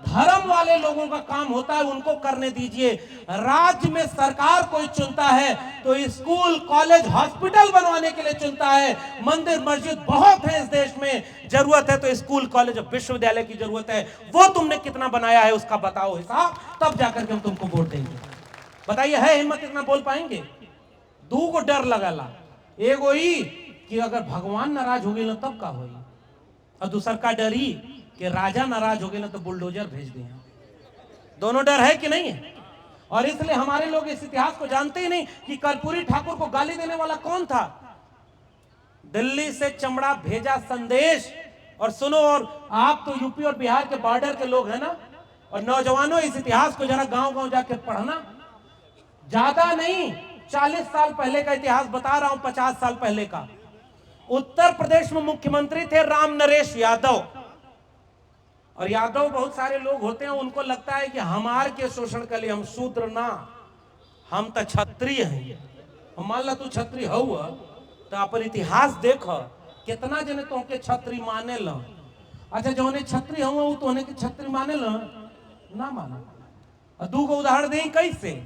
धर्म वाले लोगों का काम होता है, उनको करने दीजिए। राज्य में सरकार कोई चुनता है तो स्कूल, कॉलेज, हॉस्पिटल बनवाने के लिए चुनता है। मंदिर मस्जिद बहुत है इस देश में, जरूरत है तो स्कूल, कॉलेज और विश्वविद्यालय की जरूरत है। वो तुमने कितना बनाया है उसका बताओ हिसाब, तब जाकर के हम तुमको वोट देंगे। बताइए, है हिम्मत इतना बोल पाएंगे? दू को डर लगला, एगो ही कि अगर भगवान नाराज हो गए ना तब का होई, और दूसर का डरी कि राजा नाराज हो गए ना तो बुलडोजर भेज दिया। दोनों डर है कि नहीं है? और इसलिए हमारे लोग इस इतिहास को जानते ही नहीं कि कर्पूरी ठाकुर को गाली देने वाला कौन था। दिल्ली से चमड़ा भेजा संदेश। और सुनो, और आप तो यूपी और बिहार के बॉर्डर के लोग हैं ना, और नौजवानों इस इतिहास को जरा गांव गांव जाके पढ़ना। ज्यादा नहीं, 40 साल पहले का इतिहास बता रहा हूं, 50 साल पहले का। उत्तर प्रदेश में मुख्यमंत्री थे राम नरेश यादव। और यादव बहुत सारे लोग होते हैं, उनको लगता है कि हमार के शोषण के लिए हम शूद्र ना, हम तो क्षत्रिय हैं। मान ला तू क्षत्रिय हो तो अपन इतिहास देख, कितना जने तो के क्षत्रिय माने ल। अच्छा, जो क्षत्रिय हो तो के क्षत्रिय माने ल ना माना। दू को उदाहरण दें कैसे।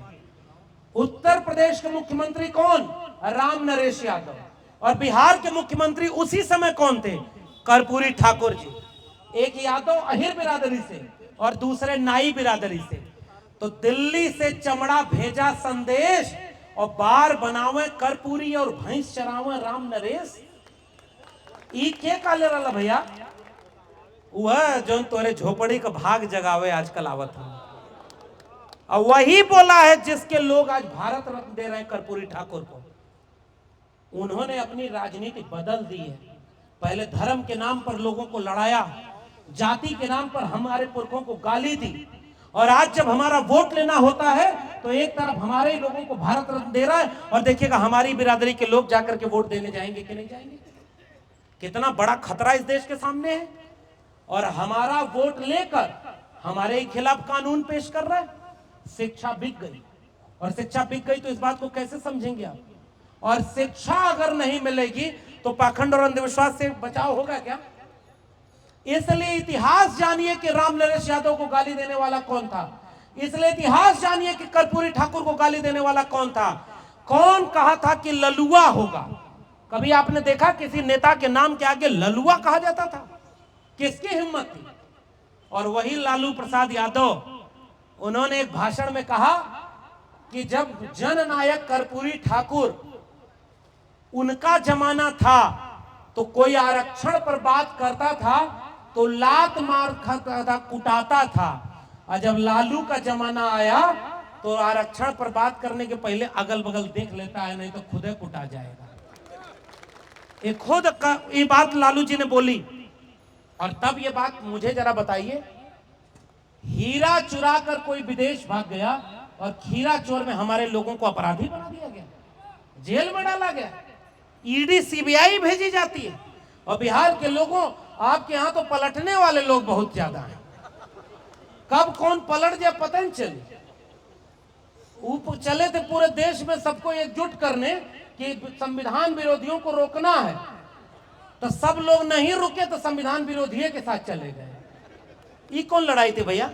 उत्तर प्रदेश के मुख्यमंत्री कौन? राम नरेश यादव। और बिहार के मुख्यमंत्री उसी समय कौन थे? कर्पूरी ठाकुर जी। एक यादव अहिर बिरादरी से और दूसरे नाई बिरादरी से। तो दिल्ली से चमड़ा भेजा संदेश और बार बनावे कर्पूरी और भैंस चरावे राम नरेश। ई के काले रहा भैया? वह जो तोरे झोपड़ी का भाग जगावे आजकल आवत है। और वही बोला है जिसके लोग आज भारत रत्न दे रहे हैं कर्पूरी ठाकुर को। उन्होंने अपनी राजनीति बदल दी है। पहले धर्म के नाम पर लोगों को लड़ाया, जाति के नाम पर हमारे पुरखों को गाली दी, और आज जब हमारा वोट लेना होता है तो एक तरफ हमारे ही लोगों को भारत रत्न दे रहा है और देखिएगा हमारी बिरादरी के लोग जाकर के वोट देने जाएंगे कि नहीं जाएंगे। कितना बड़ा खतरा इस देश के सामने है। और हमारा वोट लेकर हमारे ही खिलाफ कानून पेश कर रहा है। शिक्षा बिक गई, और शिक्षा बिक गई तो इस बात को कैसे समझेंगे आप। और शिक्षा अगर नहीं मिलेगी तो पाखंड और अंधविश्वास से बचाव होगा क्या। इसलिए इतिहास जानिए कि राम नरेश यादव को गाली देने वाला कौन था। इसलिए इतिहास जानिए कि कर्पूरी ठाकुर को गाली देने वाला कौन था। कौन कहा था कि ललुआ होगा। कभी आपने देखा किसी नेता के नाम के आगे ललुआ कहा जाता था। किसकी हिम्मत थी। और वही लालू प्रसाद यादव, उन्होंने एक भाषण में कहा कि जब जननायक कर्पूरी ठाकुर उनका जमाना था तो कोई आरक्षण पर बात करता था तो लात मार खाता था, कुटाता था। और जब लालू का जमाना आया तो आरक्षण पर बात करने के पहले अगल बगल देख लेता है, नहीं तो खुद कुटा जाएगा। ये बात लालू जी ने बोली। और तब ये बात मुझे जरा बताइए, हीरा चुरा कर कोई विदेश भाग गया और खीरा चोर में हमारे लोगों को अपराधी बना दिया गया, जेल में डाला गया, ईडी सीबीआई भेजी जाती है। और बिहार के लोगों, आपके यहां तो पलटने वाले लोग बहुत ज्यादा हैं। कब कौन पलट जाए पता नहीं चले। ऊपर चले थे पूरे देश में सबको एकजुट करने कि संविधान विरोधियों को रोकना है, तो सब लोग नहीं रुके तो संविधान विरोधियों के साथ चले गए। ये कौन लड़ाई थी भैया।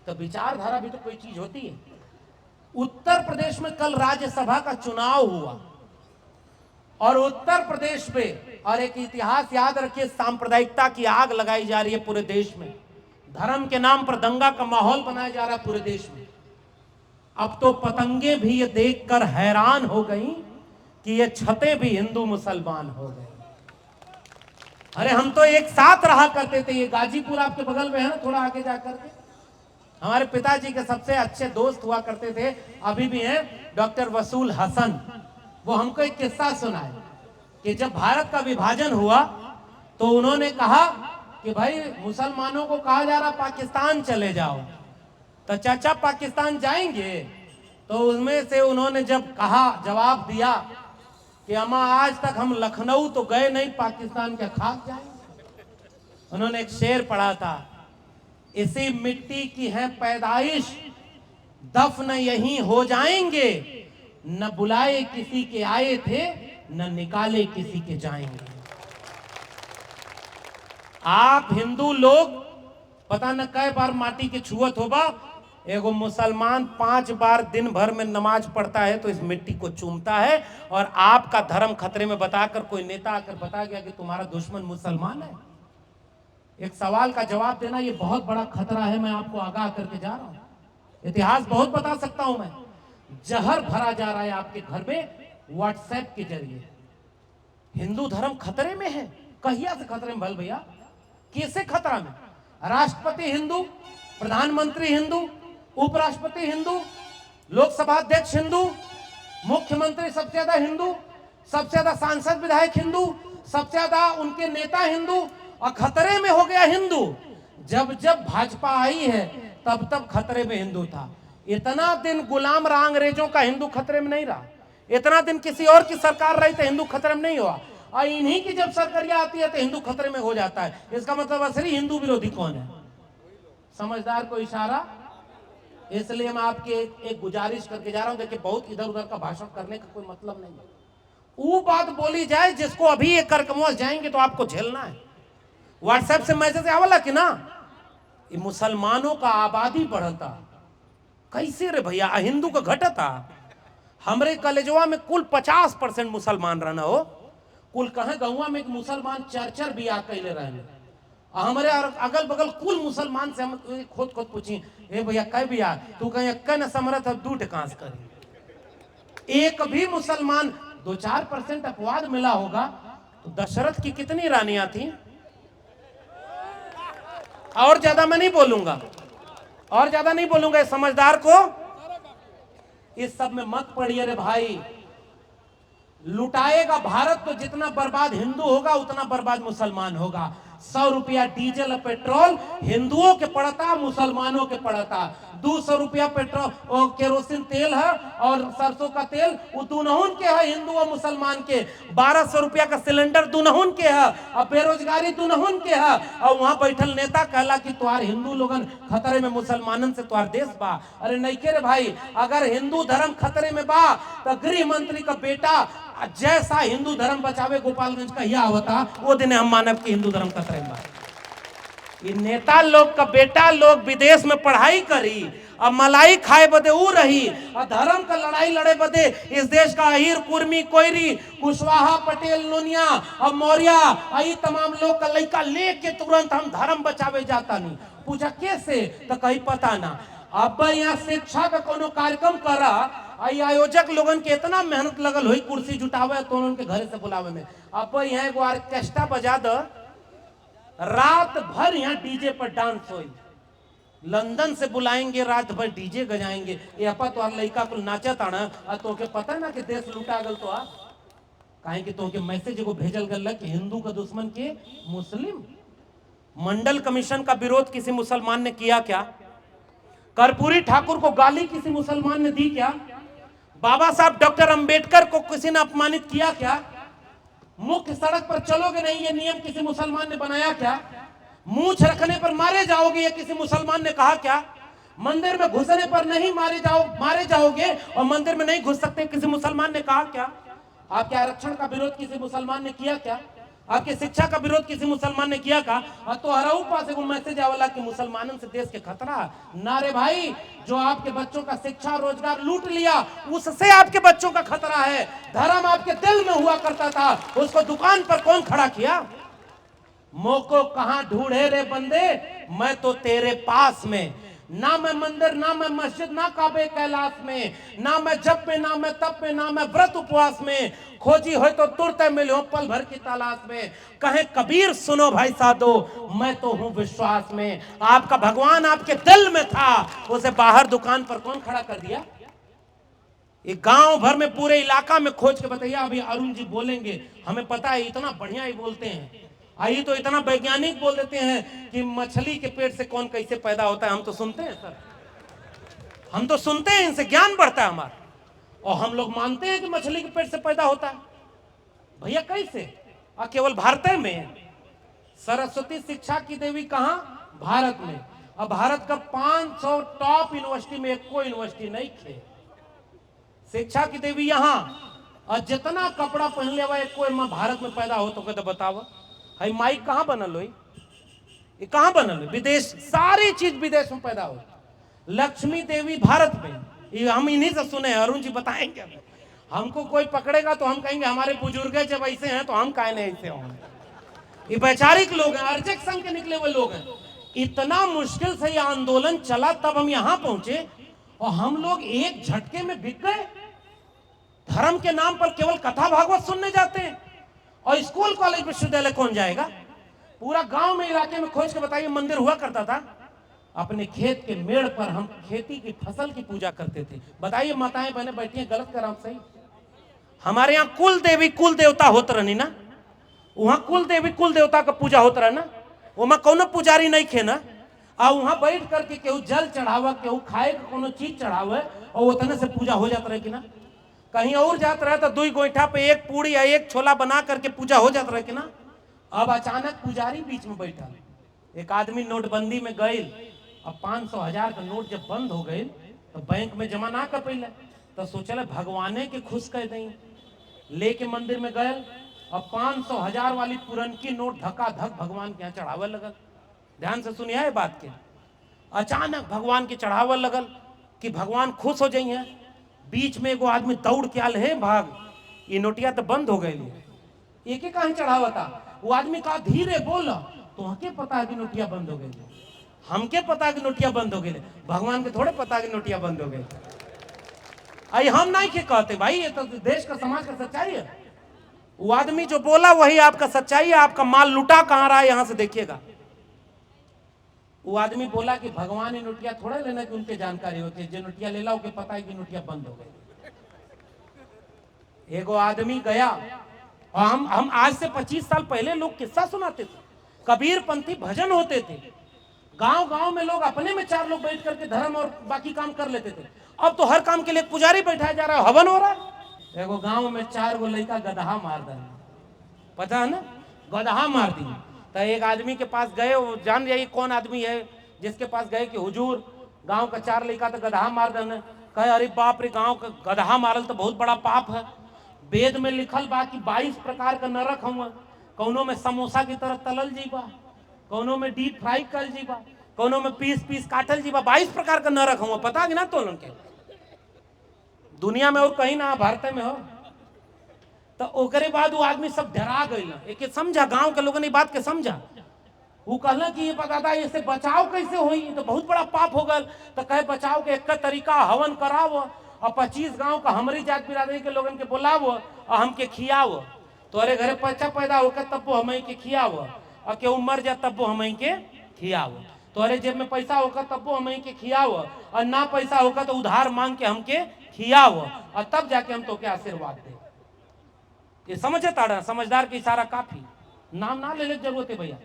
तो विचारधारा भी तो कोई चीज होती है। उत्तर प्रदेश में कल राज्यसभा का चुनाव हुआ और उत्तर प्रदेश पे, और एक इतिहास याद रखिए, सांप्रदायिकता की आग लगाई जा रही है पूरे देश में। धर्म के नाम पर दंगा का माहौल बनाया जा रहा है पूरे देश में। अब तो पतंगे भी ये देखकर हैरान हो गई कि ये छतें भी हिंदू मुसलमान हो गए। अरे हम तो एक साथ रहा करते थे। ये गाजीपुर आपके बगल में है ना, थोड़ा आगे जाकर के हमारे पिताजी के सबसे अच्छे दोस्त हुआ करते थे, अभी भी हैं, डॉक्टर वसूल हसन। वो हमको एक किस्सा सुनाए कि जब भारत का विभाजन हुआ तो उन्होंने कहा कि भाई मुसलमानों को कहा जा रहा पाकिस्तान चले जाओ, तो चाचा पाकिस्तान जाएंगे। तो उसमें से उन्होंने जब कहा, जवाब दिया कि अम्मा आज तक हम लखनऊ तो गए नहीं, पाकिस्तान क्या खाक जाएंगे। उन्होंने एक शेर पढ़ा था, इसी मिट्टी की है पैदाइश, दफन यहीं हो जाएंगे, न बुलाए किसी के आए थे, न निकाले किसी के जाएंगे। आप हिंदू लोग पता न कई बार माटी के छुअत होगा। एगो मुसलमान 5 बार दिन भर में नमाज पढ़ता है तो इस मिट्टी को चूमता है, और आपका धर्म खतरे में बताकर कोई नेता आकर बता गया कि तुम्हारा दुश्मन मुसलमान है। एक सवाल का जवाब देना ये बहुत बड़ा खतरा है। मैं आपको आगाह करके जा रहा हूं। इतिहास बहुत बता सकता हूं मैं। जहर भरा जा रहा है आपके घर में व्हाट्सएप के जरिए। हिंदू धर्म खतरे में है। कहिया से खतरे में भल भैया, कैसे खतरा में। राष्ट्रपति हिंदू, प्रधानमंत्री हिंदू, उपराष्ट्रपति हिंदू, लोकसभा अध्यक्ष हिंदू, मुख्यमंत्री सबसे ज्यादा हिंदू, सबसे ज्यादा सांसद विधायक हिंदू, सबसे ज्यादा उनके नेता हिंदू, और खतरे में हो गया हिंदू। जब जब भाजपा आई है तब तब खतरे में हिंदू था। इतना दिन गुलाम रहा अंग्रेजों का, हिंदू खतरे में नहीं रहा। इतना दिन किसी और की सरकार रही तो हिंदू खतरे में नहीं हुआ, और इन्हीं की जब सरकारियां आती है तो हिंदू खतरे में हो जाता है। इसका मतलब असली हिंदू विरोधी कौन है। समझदार को इशारा। इसलिए मैं आपके एक गुजारिश करके जा रहा हूं। देखिए, बहुत इधर उधर का भाषण करने का कोई मतलब नहीं है। वो बात बोली जाए जिसको अभी ये करकमोश जाएंगे तो आपको झेलना है। व्हाट्सएप से मैसेज आवला कि ना, ये मुसलमानों का आबादी बढ़ता कैसे रे भैया, हिंदू का घटता। हमरे कलेजवा में कुल 50% मुसलमान रहना हो। कुल कहे गौवा में मुसलमान चर्चर भी आ कैले रहे। हमारे अगल बगल कुल मुसलमान से हम खुद पूछी, ए भैया कह भैया तू कहीं अक्का न समरथ अब 2 टकांस करी। एक भी मुसलमान, 2-4% अपवाद मिला होगा। तो दशरथ की कितनी रानियां थी। और ज्यादा मैं नहीं बोलूंगा, और ज्यादा नहीं बोलूंगा। समझदार को इस सब में मत पड़िए रे भाई। लुटाएगा भारत तो जितना बर्बाद हिंदू होगा उतना बर्बाद मुसलमान होगा। 100 रुपया डीजल और पेट्रोल हिंदुओं के पड़ता, मुसलमानों के पड़ता। 200 रुपया पेट्रोल और केरोसिन तेल है और सरसों का तेल, वो दुनहुन के है, हिंदू और मुसलमान के। 1200 रुपया का सिलेंडर दुनहुन के है और बेरोजगारी दुनहुन के है। और वहां बैठल नेता कहला कि तुम्हार हिंदू लोगन खतरे में, मुसलमानन से तुम्हार देश बा। अरे नहीं के रे भाई, अगर हिंदू धर्म खतरे में बा तो गृह मंत्री का बेटा जैसा हिंदू धर्म बचावे गोपालगंज का यह होता, वो दिन हम मानव की हिंदू धर्म खतरे में बा। ये नेता लोग का बेटा लोग विदेश में पढ़ाई करी और मलाई खाए बदे ऊ रही और धर्म का लड़ाई लड़े बदे इस देश का अहीर, कुर्मी, कोयरी, कुशवाहा, पटेल, नोनिया और मौर्य आई तमाम लोग का लड़का लेके तुरंत हम धर्म बचावे जाता नहीं। पूछा कैसे तो कहीं पता ना। अब यहाँ शिक्षा का कोनो कार्यक्रम करा, आयोजक लोगन के इतना मेहनत लगल हुई कुर्सी जुटावे तो उनके घर से बुलावे में। अब यहाँ एगो ऑर्केस्ट्रा बजा दो, रात भर यहाँ डीजे पर डांस होई। लंदन से बुलाएंगे, रात भर डीजे गजाएंगे। ये अपा तो लड़का को नाचत आना और तो के पता ना कि देश लूटा गल तो काहे कि तो के मैसेज को भेजल गल कि हिंदू का दुश्मन के मुस्लिम। मंडल कमीशन का विरोध किसी मुसलमान ने किया क्या? कर्पूरी ठाकुर को गाली किसी मुसलमान ने दी क्या? बाबा साहब डॉक्टर अंबेडकर को किसी ने अपमानित किया क्या? मुख्य सड़क पर चलोगे नहीं ये नियम किसी मुसलमान ने बनाया क्या? मूंछ रखने पर मारे जाओगे ये किसी मुसलमान ने कहा क्या? मंदिर में घुसने पर नहीं मारे जाओगे और मंदिर में नहीं घुस सकते किसी मुसलमान ने कहा क्या? आपके आरक्षण का विरोध किसी मुसलमान ने किया क्या? आपकी शिक्षा का विरोध किसी मुसलमान ने किया क्या? और तो हराऊ पास एक मैसेज आवला कि मुसलमानों से देश के खतरा ना रे भाई। जो आपके बच्चों का शिक्षा रोजगार लूट लिया उससे आपके बच्चों का खतरा है। धर्म आपके दिल में हुआ करता था, उसको दुकान पर कौन खड़ा किया? मोको कहां ढूंढे रे बंदे, मैं तो तेरे पास में। ना मैं मंदिर, ना मैं मस्जिद, ना काबे कैलाश में, ना मैं जप में, ना मैं तप में, ना मैं व्रत उपवास में। खोजी हो तो तुरंत मिलो पल भर की तलाश में। कहे कबीर सुनो भाई साधो, मैं तो हूं विश्वास में। आपका भगवान आपके दिल में था, उसे बाहर दुकान पर कौन खड़ा कर दिया? ये गांव भर में पूरे इलाका में खोज के बताइए। अभी अरुण जी बोलेंगे, हमें पता है इतना बढ़िया ही बोलते हैं। आई तो इतना वैज्ञानिक बोल देते हैं कि मछली के पेट से कौन कैसे पैदा होता है। हम तो सुनते हैं सर, हम तो सुनते हैं, इनसे ज्ञान बढ़ता है हमारा। और हम लोग मानते हैं कि मछली के पेट से पैदा होता है। भैया कैसे? केवल भारत में सरस्वती शिक्षा की देवी कहां? भारत में। अब भारत का 500 टॉप यूनिवर्सिटी में एक कोई यूनिवर्सिटी नहीं थे। शिक्षा की देवी यहां, और जितना कपड़ा पहन ले हुआ कोई भारत में पैदा हो तो बताओ है माइक कहां बनल हो? ये कहां बनल? विदेश, सारी चीज विदेश में पैदा हो। लक्ष्मी देवी भारत में, ये हम इन्हीं से सुने हैं। अरुण जी बताएंगे। हमको कोई पकड़ेगा तो हम कहेंगे हमारे बुजुर्ग जब ऐसे हैं तो हम काहे नहीं ऐसे होंगे। ये वैचारिक लोग हैं, अर्जक संघ के निकले हुए लोग हैं। इतना मुश्किल से ये आंदोलन चला तब हम यहां पहुंचे और हम लोग एक झटके में बिक गए। धर्म के नाम पर केवल कथा भागवत सुनने जाते हैं और स्कूल कॉलेज विश्वविद्यालय कौन जाएगा? पूरा गांव में इलाके में खोज के बताइए मंदिर हुआ करता था। अपने खेत के मेड़ पर हम खेती की फसल की पूजा करते थे। बताइए माताएं बहनें बैठी हैं, गलत कर रहा हूं सही? हमारे यहाँ कुल देवी कुल देवता होता रहनी ना, वहां कुल देवी कुल देवता का पूजा होता रहा ना। वहां कौनो पुजारी नहीं खे ना। और वहां बैठ करके केहू जल चढ़ावा, केहू खाए कोनो चीज चढ़ावे और उतने से पूजा हो जाता रहे कि ना। कहीं और जाता रहे तो 2 गोईठा पे 1 पूड़ी या 1 छोला बना करके पूजा हो जाता रहे कि ना। अब अचानक पुजारी बीच में बैठा। एक आदमी नोटबंदी में गए, अब 500 1000 का नोट जब बंद हो गए तो बैंक में जमा ना कर पहले तो सोचल भगवाने के खुश कर दें। लेके मंदिर में गए, अब 500 1000 वाली पुरनकी नोट धक्का धक भगवान के यहाँ चढ़ावे लगल। ध्यान से सुनिए ये बात के। अचानक भगवान के चढ़ावे लगल कि भगवान खुश हो जाइए। बीच में एगो आदमी दौड़ के आल है, भाग ये नोटिया तो बंद हो गई। एक ही कहीं चढ़ावा था। वो आदमी कहा धीरे बोल, तो हमके पता है कि नोटिया बंद हो गई। हमके पता है कि नोटिया बंद हो गई, भगवान के थोड़े पता कि नोटिया बंद हो गई। आई हम नहीं के कहते भाई, ये तो देश का समाज का सच्चाई है। वो आदमी जो बोला वही आपका सच्चाई है। आपका माल लुटा कहां रहा है यहां से देखिएगा। वो आदमी बोला कि भगवान ये नोटिया थोड़ा लेना कि उनके जानकारी होती है। जो नोटिया ले ला उनके पता है कि नोटिया बंद हो गई। एगो आदमी गया और हम आज से 25 साल पहले लोग किस्सा सुनाते थे। कबीर पंथी भजन होते थे, गांव गांव में लोग अपने में 4 लोग बैठ करके धर्म और बाकी काम कर लेते थे। अब तो हर काम के लिए पुजारी बैठाया जा रहा है, हवन हो रहा है। एगो गांव में 4 गो लड़का गदहा मार दे, पता है ना, गदहा मार दी। तो एक आदमी के पास गए, वो जान जाइए कौन आदमी है, जिसके पास गए कि हुजूर गांव का 4 लड़का तो गदहा मार देने। कहे अरे बाप रे, गांव का गदहा मारल तो बहुत बड़ा पाप है। वेद में लिखल बा कि 22 प्रकार का नरक हुआ, कौनों में समोसा की तरह तलल जीवा, कौनों में डीप फ्राई कर जीवा, कौनों में पीस पीस काटल जीवा। 22 प्रकार का नरक हुआ, पता कि ना तो के दुनिया में और कहीं ना भारत में हो। तो ओकरे बाद वो आदमी सब डरा गई, एक समझा, गांव के लोगों ने बात के समझा। वो कहला कि ये पता था इससे बचाव कैसे होई, तो बहुत बड़ा पाप हो गल। तो कहे बचाव के एक तरीका हवन कराव और 25 गांव का हमारी जात बिरादरी के लोगन के बुलाव और हमके खियाव। तोरे घरे बच्चा पैदा होकर तब वो हमें के खियाव, और के उमर जा तब वो हमें के खियाव। तोरे जेब में पैसा होकर तब वो हमें के खियाव, और ना पैसा होकर तो उधार मांग के हमके खियाव, और तब जाके हम तो के आशीर्वाद दे। ये समझे ताड़ा, समझदार के इशारा काफी, नाम ना ले जरूरत है भैया,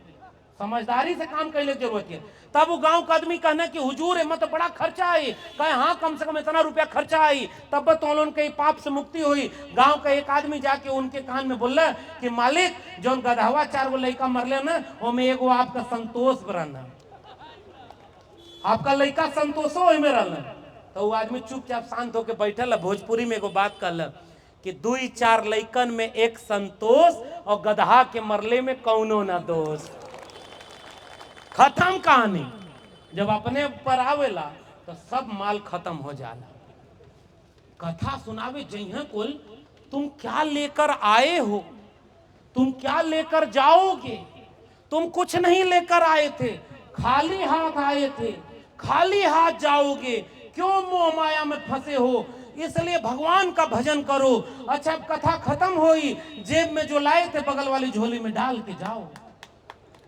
समझदारी से काम करने की जरूरत है। तब वो गांव का आदमी कहना कि हुजूर है मतलब बड़ा खर्चा आई। कहे हाँ कम से कम इतना रुपया खर्चा आई, तब तो उनके पाप से मुक्ति हुई। गांव का एक आदमी जाके उनके कान में बोल कि मालिक जो गधवा 4 गो लड़का मरले ना, वो में एगो आपका संतोष बरना, आपका लड़का संतोषो में रहना। तो वो आदमी चुपचाप शांत होकर बैठल। भोजपुरी में एगो बात कहल कि 2-4 लड़कन में एक संतोष, और गधा के मरले में कौनो ना दोष। खत्म कहानी। जब अपने ऊपर आवेला तो सब माल खत्म हो जाला। कथा सुनावे जइहा कुल, तुम क्या लेकर आए हो, तुम क्या लेकर जाओगे। तुम कुछ नहीं लेकर आए थे, खाली हाथ आए थे, खाली हाथ जाओगे। क्यों मोह माया में फंसे हो, इसलिए भगवान का भजन करो। अच्छा कथा खत्म हुई, जेब में जो लाए थे बगल वाली झोली में डाल के जाओ।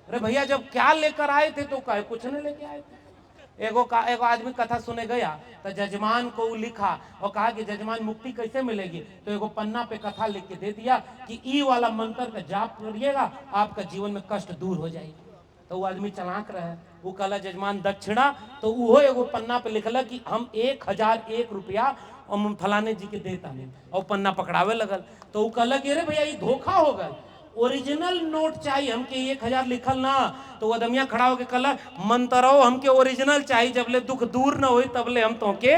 अरे भैया जब क्या लेकर आए थे तो कहे कुछ नहीं लेके आए थे। एगो आदमी कथा सुने गया तो जजमान को लिखा और कहा कि जजमान मुक्ति कैसे मिलेगी। तो एगो पन्ना पे कथा लिख के दे दिया कि ई वाला मंत्र का जाप करिएगा, आपका जीवन में कष्ट दूर हो जाएगी। तो वो आदमी चलाक रहे, वो कहला जजमान दक्षिणा, तो वो एगो पन्ना पे लिखला कि हम 1001 रुपया और फलाने जी के देता नहीं, और पन्ना पकड़ावे लगल। तो वो कहला कि अरे भैया ये धोखा हो गया, ओरिजिनल नोट चाहिए हमके, 1000 लिखल ना। तो आदमिया खड़ा होके कहला मंत्रो हमके ओरिजिनल चाहिए, जबले दुख दूर ना होई तबले हम तो के।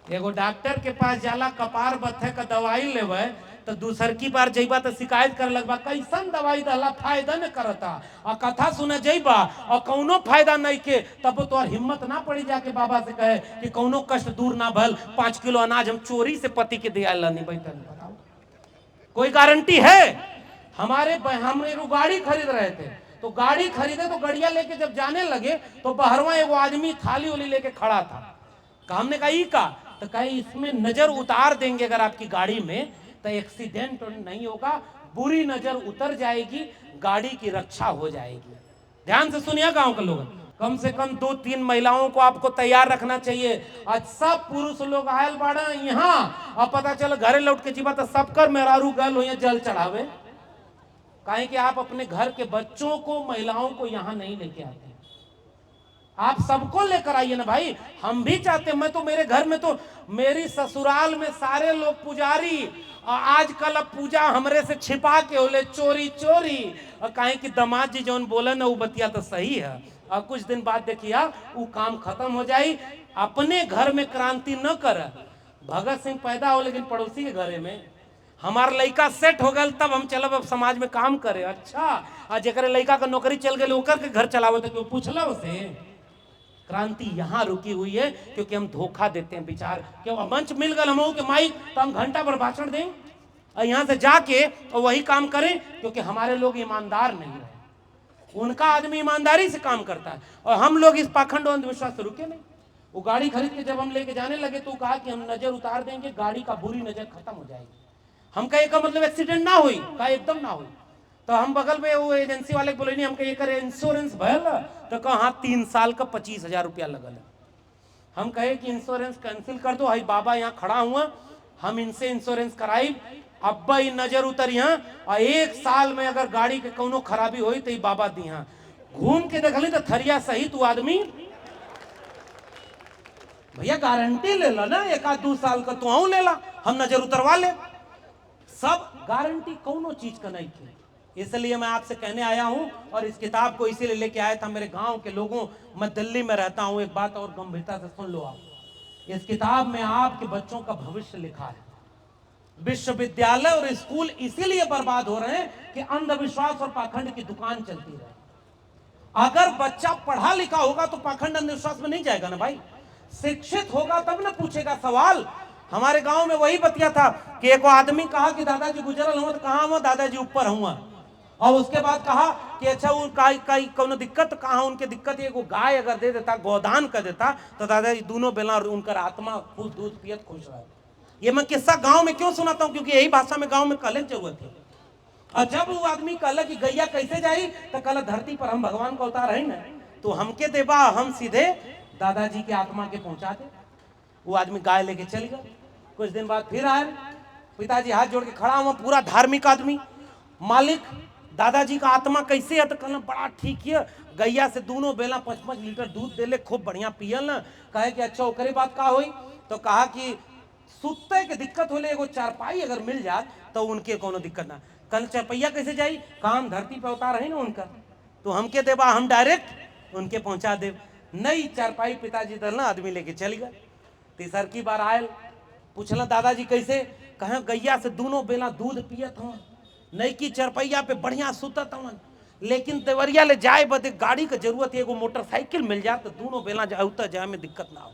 एगो डॉक्टर के पास जाला, कपार बथे का दवाई लेवे, तो दूसर की बार जइबा तो शिकायत कर लगबा कैसन दवाई दला, फायदा न करता। और कथा सुने जइबा और कौनो फायदा नहीं के, तब तो हिम्मत ना पड़ी जाके बाबा से कहे कि कौनो कष्ट दूर ना भल, 5 किलो अनाज हम चोरी से पति के दिया नहीं बैठल। बताओ कोई गारंटी है। हम एगो गाड़ी खरीद रहे थे, तो गाड़ी खरीदे तो गड़िया लेके जब जाने लगे तो बहरवा एगो आदमी थाली उली लेके खड़ा था। हमने कहा ई का, तो कहे इसमें नजर उतार देंगे अगर आपकी गाड़ी में तो एक्सीडेंट नहीं होगा, बुरी नजर उतर जाएगी, गाड़ी की रक्षा हो जाएगी। ध्यान से सुनिए गांव के लोग, कम से कम 2-3 महिलाओं को आपको तैयार रखना चाहिए। आज सब पुरुष लोग आयल बाड़ा यहाँ, और पता चल घरे लौट के जीवा तो सबकर मेहरारू गल हो जल चढ़ावे। काहे कि आप अपने घर के बच्चों को, महिलाओं को यहाँ नहीं लेके आते। आप सबको लेकर आइए ना भाई, हम भी चाहते। मैं तो मेरे घर में तो मेरी ससुराल में सारे लोग पुजारी, और आजकल अब पूजा हमरे से छिपा के होले चोरी चोरी। और काहे कि दामाद जी जौन बोले ना वो बतिया तो सही है। और कुछ दिन बाद देखिए वो काम खत्म हो जाई। अपने घर में क्रांति न कर। भगत सिंह पैदा हो लेकिन पड़ोसी के घरे में, हमार लड़का सेट हो गया तब हम चलब अब समाज में काम करे। अच्छा आज जेकर लड़का का नौकरी चल गई ओकर के घर चलावो तो क्यों पूछला उसे। क्रांति यहाँ रुकी हुई है क्योंकि हम धोखा देते हैं। विचार क्यों मंच मिल गया हम के माइक तो हम घंटा भर भाषण दें और यहाँ से जाके और वही काम करें, क्योंकि हमारे लोग ईमानदार नहीं रहे। उनका आदमी ईमानदारी से काम करता है और हम लोग इस पाखंड अंधविश्वास से रुके नहीं। वो गाड़ी खरीद के जब हम लेके जाने लगे तो कहा कि हम नजर उतार देंगे, गाड़ी का बुरी नजर खत्म हो जाएगी। हम कहे का मतलब एक्सीडेंट ना हुई, कहा एकदम ना हुई। तो हम बगल में वो एजेंसी वाले बोले नहीं, हम कहे करे इंश्योरेंस भयल, तो कहा हाँ 3 साल का 25,000 रुपया लगल। हम कहे कि इंश्योरेंस कैंसिल कर दो, हाई बाबा यहाँ खड़ा हुआ, हम इनसे इंश्योरेंस कराई अब्बा ही नजर उतरिया और 1 साल में अगर गाड़ी के कोनो खराबी हुई तो बाबा दिया घूम के देखली तो थरिया सही तू आदमी भैया गारंटी ले ला ना, 1-2 साल का तू आऊ ले ला, हम नजर उतरवा ले। सब गारंटी कोनो चीज का नहीं थी। इसलिए मैं आपसे कहने आया हूं और इस किताब को इसीलिए लेके आया था मेरे गांव के लोगों, मैं दिल्ली में रहता हूं। एक बात और गंभीरता से सुन लो आप, इस किताब में आपके बच्चों का भविष्य लिखा है। विश्वविद्यालय और स्कूल इसीलिए बर्बाद हो रहे हैं कि अंधविश्वास और पाखंड की दुकान चलती रहे। अगर बच्चा पढ़ा लिखा होगा तो पाखंड अंधविश्वास में नहीं जाएगा ना भाई, शिक्षित होगा तब ना पूछेगा सवाल। हमारे गांव में वही बतिया था कि एक आदमी कहा कि दादाजी गुजरल हुआ, तो कहां हुआ, दादाजी ऊपर हुआ। और उसके बाद कहा कि अच्छा उनका कोनो दिक्कत, कहा उनके दिक्कत है, गाय अगर दे देता, गोदान कर देता तो दादाजी दोनों बेला उनका आत्मा खुद दूध पियत खुश रहा। ये मैं किस्सा गांव में क्यों सुनाता हूं, क्योंकि यही भाषा में गांव में कहने की जरूरत है। और जब वो आदमी कहला कि गैया कैसे जाई, तो कहला धरती पर हम भगवान का अवतार है ना, तो हमके देबा, हम सीधे दादाजी के आत्मा के पहुंचा दे। वो आदमी गाय लेके चल गया। कुछ दिन बाद फिर आए, पिताजी हाथ जोड़ के खड़ा हुआ, पूरा धार्मिक आदमी, मालिक दादाजी का आत्मा कैसे है, तो कहना बड़ा ठीक है, गैया से दोनों बेला 5-5 लीटर दूध दे ले, खूब बढ़िया पियल ना। कहे कि अच्छा ओकरे बात का हुई, तो कहा कि सुते के दिक्कत होले, एगो चारपाई अगर मिल जाए तो उनके कोनो दिक्कत ना। कल चारपैया कैसे जाई, काम धरती पे उतार है ना उनका, तो हमके देबा, हम डायरेक्ट उनके पहुंचा दे। नई चारपाई पिताजी दल ना आदमी लेके चल गए। तीसर की बार आयल, पूछला दादाजी कैसे, कहे गैया से दोनों बेला दूध पियत हूँ, नई की चारपैया पे बढ़िया सुतत हूँ, लेकिन देवरिया ले जाए बदे गाड़ी का जरूरत है, एगो मोटरसाइकिल मिल जाए तो दोनों बेला जाए उतर जाए में दिक्कत ना हो।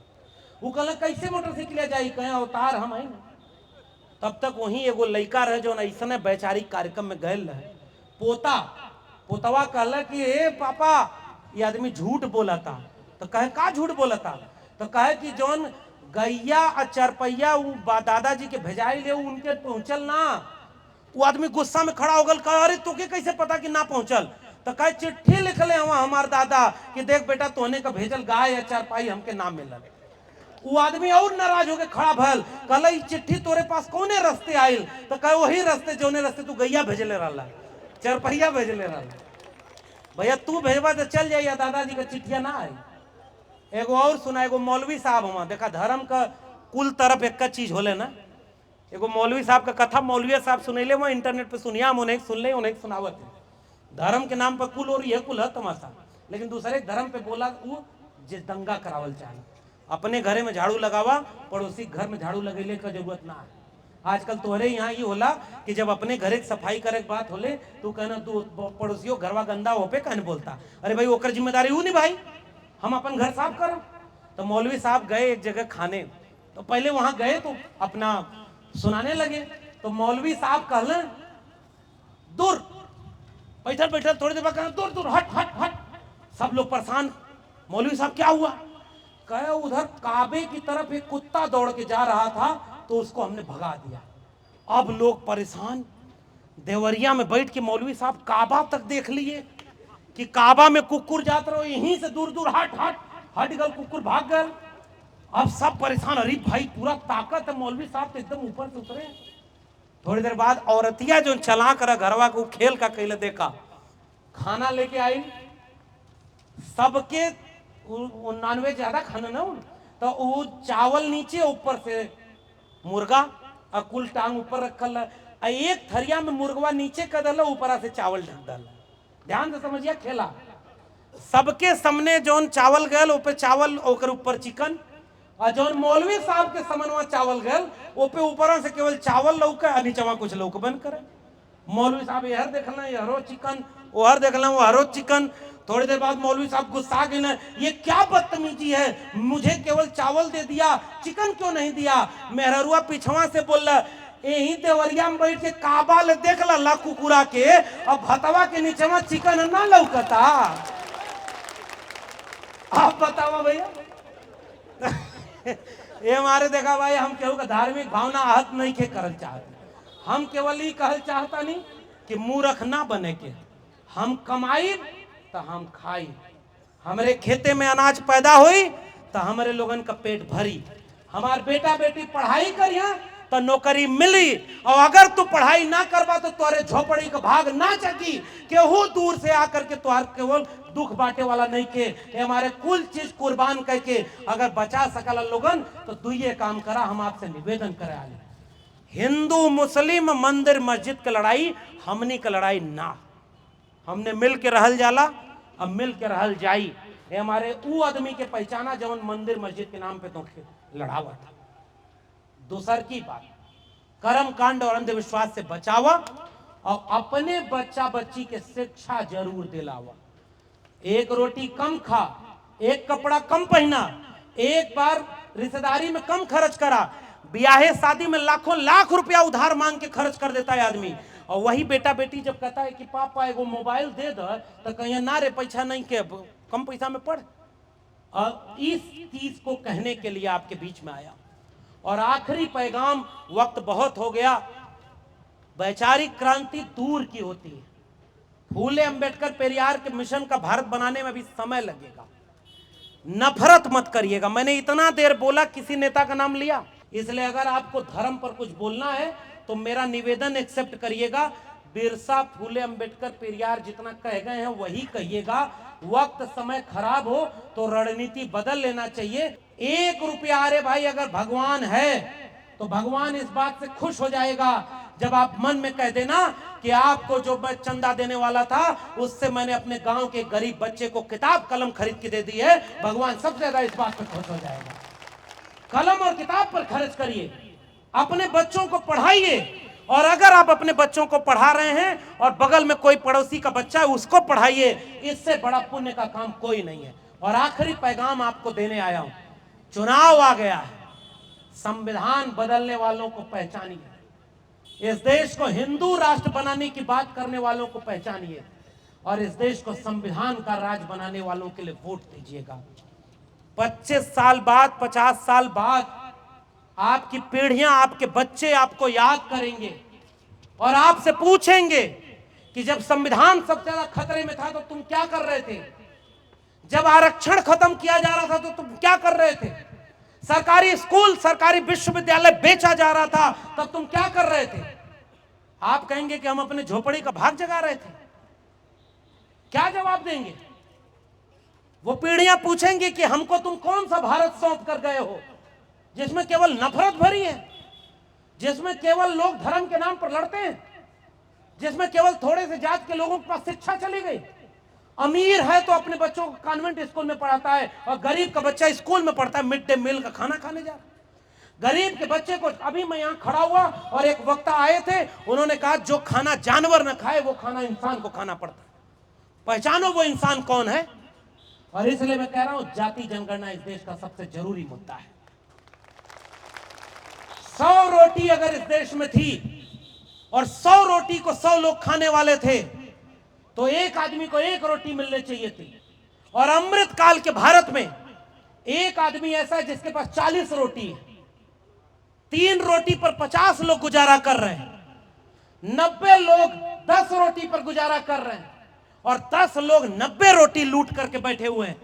वो कहला कैसे मोटरसाइकिल जाई, कहे अवतार हम है ना। तब तक वहीं एगो लड़का रहे जो ऐसा वैचारिक कार्यक्रम में गए रहे, पोतवा कहला कि हे पापा ये आदमी झूठ बोला था। तो कहे का झूठ बोला था, तो कहे कि जौन गैया और चारपैया दादाजी के भेजाई ले उनके पहुंचल ना। वो आदमी गुस्सा में खड़ा हो गल, कहा अरे तोके कैसे पता कि ना पहुंचल, तो कहे चिट्ठी लिख ले हुआ हमार दादा कि देख बेटा तोहने का भेजल गाय या चारपाई हमके ना मिलल। वो आदमी और नाराज होके खड़ा भल, कहला ई चिट्ठी तोरे पास कौने रास्ते आयल, तो कहे वही रास्ते जोने रास्ते तू गैया भेजले रहला, चारपैया भेजले रहला। भैया तू भेजबा तो चल जाइए, दादाजी का चिट्ठिया ना आई। एगो और सुना, एगो मौलवी साहब हुआ, देखा धर्म का कुल तरफ एक चीज होले ना। एगो मौलवी साहब का कथा मौलवी साहब सुनैले, वहाँ इंटरनेट पे सुनिया, हम उन्हें सुन ले, उन्हें सुनावत है। धर्म के नाम पर कुल और यह कुल है तमाशा, लेकिन दूसरे धर्म पे बोला वो जे दंगा करावल चाहे। अपने घरे में झाड़ू लगावा, पड़ोसी घर में झाड़ू लगेले का जरूरत ना है। आजकल तोहरे यहाँ ये होला कि जब अपने घरे की सफाई करे बात होले तो कहना तू पड़ोसियों घरवा गंदा हो पे कहने बोलता, अरे भाई ओकर जिम्मेदारी वो नहीं भाई, हम अपन घर साफ करो। तो मौलवी साहब गए एक जगह खाने, तो पहले वहां गए तो अपना सुनाने लगे। तो मौलवी साहब कहले दूर, बैठल बैठल थोड़ी देर बाद कहना दूर दूर हट हट हट। सब लोग परेशान, मौलवी साहब क्या हुआ, कहे उधर काबे की तरफ एक कुत्ता दौड़ के जा रहा था तो उसको हमने भगा दिया। अब लोग परेशान, देवरिया में बैठ के मौलवी साहब काबा तक देख लिए कि काबा में कुकुर जात रहो, यहीं से दूर दूर हट हट हट गल, कुकुर भाग गल। अब सब परेशान, अरे भाई पूरा ताकत है, मौलवी साहब तो एकदम ऊपर से उतरे। थोड़ी देर बाद औरतिया जो चला कर घरवा को खेल का कैले देखा, खाना लेके आई, सबके नॉनवेज ज्यादा खाना ना, तो वो चावल नीचे ऊपर से मुर्गा और कुल टांग ऊपर रखल, एक थरिया में मुर्गवा नीचे कर दल, ऊपर से चावल ढक दल। ध्यान से समझिए खेला, सबके सामने जौन चावल गल ऊपर चावल, ओकर ऊपर चिकन, और जौन मौलवी साहब के समनवा चावल गल ओपे ऊपर से केवल चावल लौके, नीचवा कुछ लौक बंद करे। मौलवी साहब यहर देखना यहरो चिकन, ओहर देखना वो हरो चिकन। थोड़ी देर बाद मौलवी साहब गुस्सा गए ना, ये क्या बदतमीजी है, मुझे केवल चावल दे दिया, चिकन क्यों नहीं दिया। मेहरुआ पिछवा से बोल रहा, यही देवरिया में बैठ के काबा ले देख ला कुकुरा के, और भतवा के नीचे चिकन ना लौकता। आप बताओ भैया ये हमारे देखा भाई, हम केहू का धार्मिक भावना आहत नहीं के करल चाहते, हम केवल ये कहल चाहता नहीं कि मूर्ख ना बने के, हम कमाई तो हम खाई, हमारे खेते में अनाज पैदा हुई तो हमारे लोगन का पेट भरी, हमार बेटा बेटी पढ़ाई करिया तो नौकरी मिली, और अगर तू पढ़ाई ना करवा तो तोरे झोपड़ी का भाग ना चकी, केहू दूर से आकर के तुहार केवल दुख बांटे वाला नहीं के, हमारे कुल चीज कुर्बान करके अगर बचा सकल लोगन तो दुइये काम करा। हम आपसे निवेदन करे आले, हिंदू मुस्लिम मंदिर मस्जिद की लड़ाई हमनी का लड़ाई ना, हमने मिल के रहल जाला, अब मिल के रहल जाई। ये हमारे वो आदमी के पहचाना जवन मंदिर मस्जिद के नाम पे तो लड़ावा था। दूसर की बात, कर्म कांड और अंधविश्वास से बचावा और अपने बच्चा बच्ची के शिक्षा जरूर दिलावा। एक रोटी कम खा, एक कपड़ा कम पहना, एक बार रिश्तेदारी में कम खर्च करा, ब्याहे शादी में लाखों लाख रुपया उधार मांग के खर्च कर देता है आदमी, और वही बेटा बेटी जब कहता है कि पापा एगो मोबाइल दे दो तो कहीं ना रे पैसा नहीं के, कम पैसा में पढ़। और इस चीज को कहने के लिए आपके बीच में आया। और आखिरी पैगाम, वक्त बहुत हो गया, वैचारिक क्रांति दूर की होती है। फूले अंबेडकर पेरियार के मिशन का भारत बनाने में भी समय लगेगा। नफरत मत करिएगा। मैंने इतना देर बोला, किसी नेता का नाम लिया, इसलिए अगर आपको धर्म पर कुछ बोलना है तो मेरा निवेदन एक्सेप्ट करिएगा। बिरसा फूले अंबेडकर पेरियार जितना कह गए हैं वही कहिएगा। वक्त समय खराब हो तो रणनीति बदल लेना चाहिए। 1 रुपया, अरे भाई अगर भगवान है तो भगवान इस बात से खुश हो जाएगा जब आप मन में कह देना कि आपको जो मैं चंदा देने वाला था उससे मैंने अपने गांव के गरीब बच्चे को किताब कलम खरीद के दे दी है। भगवान सबसे ज्यादा इस बात पर खुश हो जाएगा। कलम और किताब पर खर्च करिए, अपने बच्चों को पढ़ाइए, और अगर आप अपने बच्चों को पढ़ा रहे हैं और बगल में कोई पड़ोसी का बच्चा है उसको पढ़ाइए, इससे बड़ा पुण्य का काम कोई नहीं है। और आखिरी पैगाम आपको देने आया हूं, चुनाव आ गया है, संविधान बदलने वालों को पहचानिए, इस देश को हिंदू राष्ट्र बनाने की बात करने वालों को पहचानिए, और इस देश को संविधान का राज बनाने वालों के लिए वोट दीजिएगा। 25 साल बाद, 50 साल बाद आपकी पीढ़ियां, आपके बच्चे आपको याद करेंगे और आपसे पूछेंगे कि जब संविधान सबसे ज्यादा खतरे में था तो तुम क्या कर रहे थे, जब आरक्षण खत्म किया जा रहा था तो तुम क्या कर रहे थे, सरकारी स्कूल, सरकारी विश्वविद्यालय बेचा जा रहा था तब तुम क्या कर रहे थे। आप कहेंगे कि हम अपने झोपड़ी का भाग जगा रहे थे। क्या जवाब देंगे? वो पीढ़ियां पूछेंगी कि हमको तुम कौन सा भारत सौंप कर गए हो जिसमें केवल नफरत भरी है, जिसमें केवल लोग धर्म के नाम पर लड़ते हैं, जिसमें केवल थोड़े से जात के लोगों के पास शिक्षा चली गई। अमीर है तो अपने बच्चों को कॉन्वेंट स्कूल में पढ़ाता है और गरीब का बच्चा स्कूल में पढ़ता है, मिड डे मील का खाना खाने जा रहा है। गरीब के बच्चे को, अभी मैं यहां खड़ा हुआ और एक वक्ता आए थे, उन्होंने कहा जो खाना जानवर न खाए वो खाना इंसान को खाना पड़ता है। पहचानो वो इंसान कौन है। और इसलिए मैं कह रहा हूं, जाति जनगणना इस देश का सबसे जरूरी मुद्दा है। 100 रोटी अगर इस देश में थी और 100 रोटी को 100 लोग खाने वाले थे तो एक आदमी को 1 रोटी मिलनी चाहिए थी। और अमृत काल के भारत में एक आदमी ऐसा है जिसके पास 40 रोटी है, 3 रोटी पर 50 लोग गुजारा कर रहे हैं, 90 लोग 10 रोटी पर गुजारा कर रहे हैं और 10 लोग 90 रोटी लूट करके बैठे हुए हैं।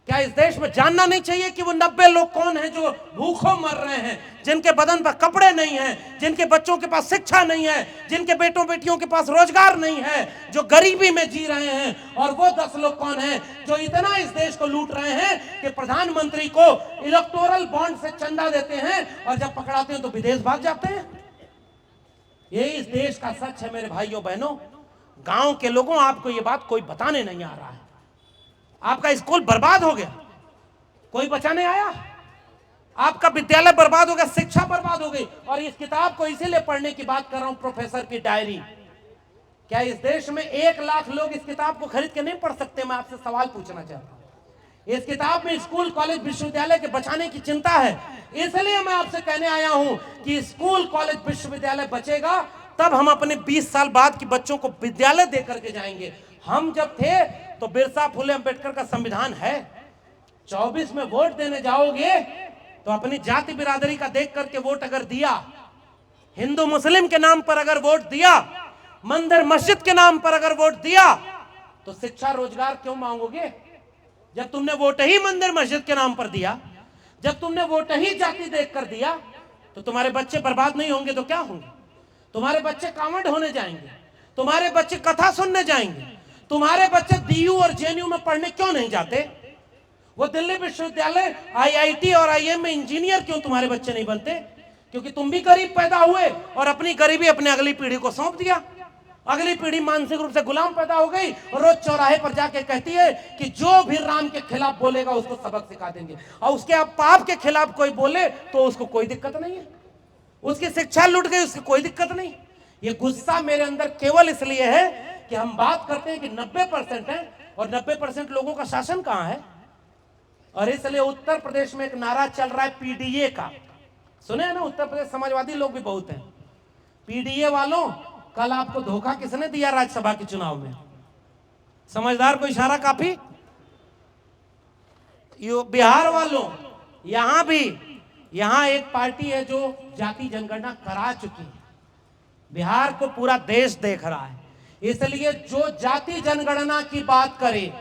क्या इस देश में जानना नहीं चाहिए कि वो 90 लोग कौन हैं जो भूखों मर रहे हैं, जिनके बदन पर कपड़े नहीं हैं, जिनके बच्चों के पास शिक्षा नहीं है, जिनके बेटों बेटियों के पास रोजगार नहीं है, जो गरीबी में जी रहे हैं। और वो 10 लोग कौन हैं जो इतना इस देश को लूट रहे हैं कि प्रधानमंत्री को इलेक्टोरल बॉन्ड से चंदा देते हैं और जब पकड़ाते हैं तो विदेश भाग जाते हैं। ये इस देश का सच है मेरे भाइयों बहनों। गांव के लोगों, आपको ये बात कोई बताने नहीं आ रहा है। आपका स्कूल बर्बाद हो गया, कोई बचाने आया? आपका विद्यालय बर्बाद हो गया, शिक्षा बर्बाद हो गई। और इस किताब को इसीलिए पढ़ने की बात कर रहा हूं, प्रोफेसर की डायरी। क्या इस देश में 1 लाख लोग इस किताब को खरीद के नहीं पढ़ सकते? मैं आपसे सवाल पूछना चाहता हूं। इस किताब में स्कूल, कॉलेज, विश्वविद्यालय के बचाने की चिंता है। इसलिए मैं आपसे कहने आया हूं कि स्कूल, कॉलेज, विश्वविद्यालय बचेगा तब हम अपने 20 साल बाद के बच्चों को विद्यालय दे करके जाएंगे। हम जब थे तो बिरसा फुले अंबेडकर का संविधान है। 24 में वोट देने जाओगे तो अपनी जाति बिरादरी का देख करके वोट अगर दिया, हिंदू मुस्लिम के नाम पर अगर वोट दिया, मंदिर मस्जिद के नाम पर अगर वोट दिया, तो शिक्षा रोजगार क्यों मांगोगे? जब तुमने वोट ही मंदिर मस्जिद के नाम पर दिया, जब तुमने वोट ही जाति देख कर दिया, तो तुम्हारे बच्चे बर्बाद नहीं होंगे तो क्या होंगे? तुम्हारे बच्चे कांवड़ होने जाएंगे, तुम्हारे बच्चे कथा सुनने जाएंगे, तुम्हारे बच्चे डीयू और जेएनयू में पढ़ने क्यों नहीं जाते? वो दिल्ली विश्वविद्यालय, आईआईटी और आईएम में इंजीनियर क्यों तुम्हारे बच्चे नहीं बनते? क्योंकि तुम भी गरीब पैदा हुए और अपनी गरीबी अपने अगली पीढ़ी को सौंप दिया। अगली पीढ़ी मानसिक रूप से गुलाम पैदा हो गई और रोज चौराहे पर जाके कहती है कि जो भी राम के खिलाफ बोलेगा उसको सबक सिखा देंगे, और उसके अब पाप के खिलाफ कोई बोले तो उसको कोई दिक्कत नहीं है, उसकी शिक्षा लूट गई, उसकी कोई दिक्कत नहीं। ये गुस्सा मेरे अंदर केवल इसलिए है कि हम बात करते हैं कि 90% है और 90% लोगों का शासन कहां है। और इसलिए उत्तर प्रदेश में एक नारा चल रहा है पीडीए का, सुने हैं ना? उत्तर प्रदेश समाजवादी लोग भी बहुत हैं। पीडीए वालों, कल आपको धोखा किसने दिया राज्यसभा के चुनाव में? समझदार को इशारा काफी। बिहार वालों, यहां भी, यहां एक पार्टी है जो जाति जनगणना करा चुकी है। बिहार को पूरा देश देख रहा है, इसलिए जो जाति जनगणना की बात करे,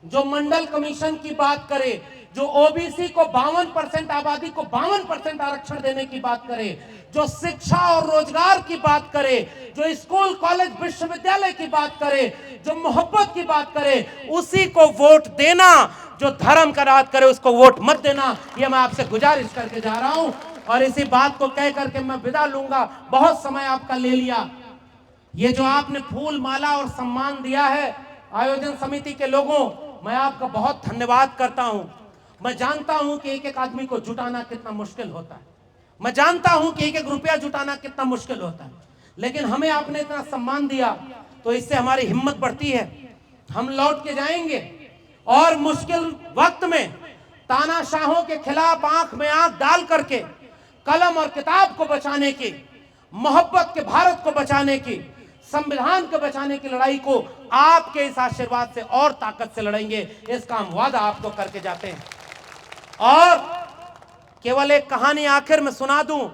जो मंडल कमीशन की बात करे, जो ओबीसी को 52% आबादी को 52% आरक्षण देने की बात करे, जो शिक्षा और रोजगार की बात करे, जो स्कूल कॉलेज विश्वविद्यालय की बात करे, जो मोहब्बत की बात करे, उसी को वोट देना। जो धर्म का राज करे उसको वोट मत देना। ये मैं आपसे गुजारिश करके जा रहा हूं और इसी बात को कह करके मैं विदा लूंगा। बहुत समय आपका ले लिया। ये जो आपने फूल माला और सम्मान दिया है आयोजन समिति के लोगों, मैं आपका बहुत धन्यवाद करता हूं। मैं जानता हूं कि एक एक आदमी को जुटाना कितना मुश्किल होता है, मैं जानता हूं कि एक एक रुपया जुटाना कितना मुश्किल होता है, लेकिन हमें आपने इतना सम्मान दिया तो इससे हमारी हिम्मत बढ़ती है। हम लौट के जाएंगे और मुश्किल वक्त में तानाशाहों के खिलाफ आंख में आंख डाल करके कलम और किताब को बचाने की, मोहब्बत के भारत को बचाने की, संविधान को बचाने की लड़ाई को आपके इस आशीर्वाद से और ताकत से लड़ेंगे। इसका हम वादा आपको करके जाते हैं। और केवल एक कहानी आखिर में सुना दूं।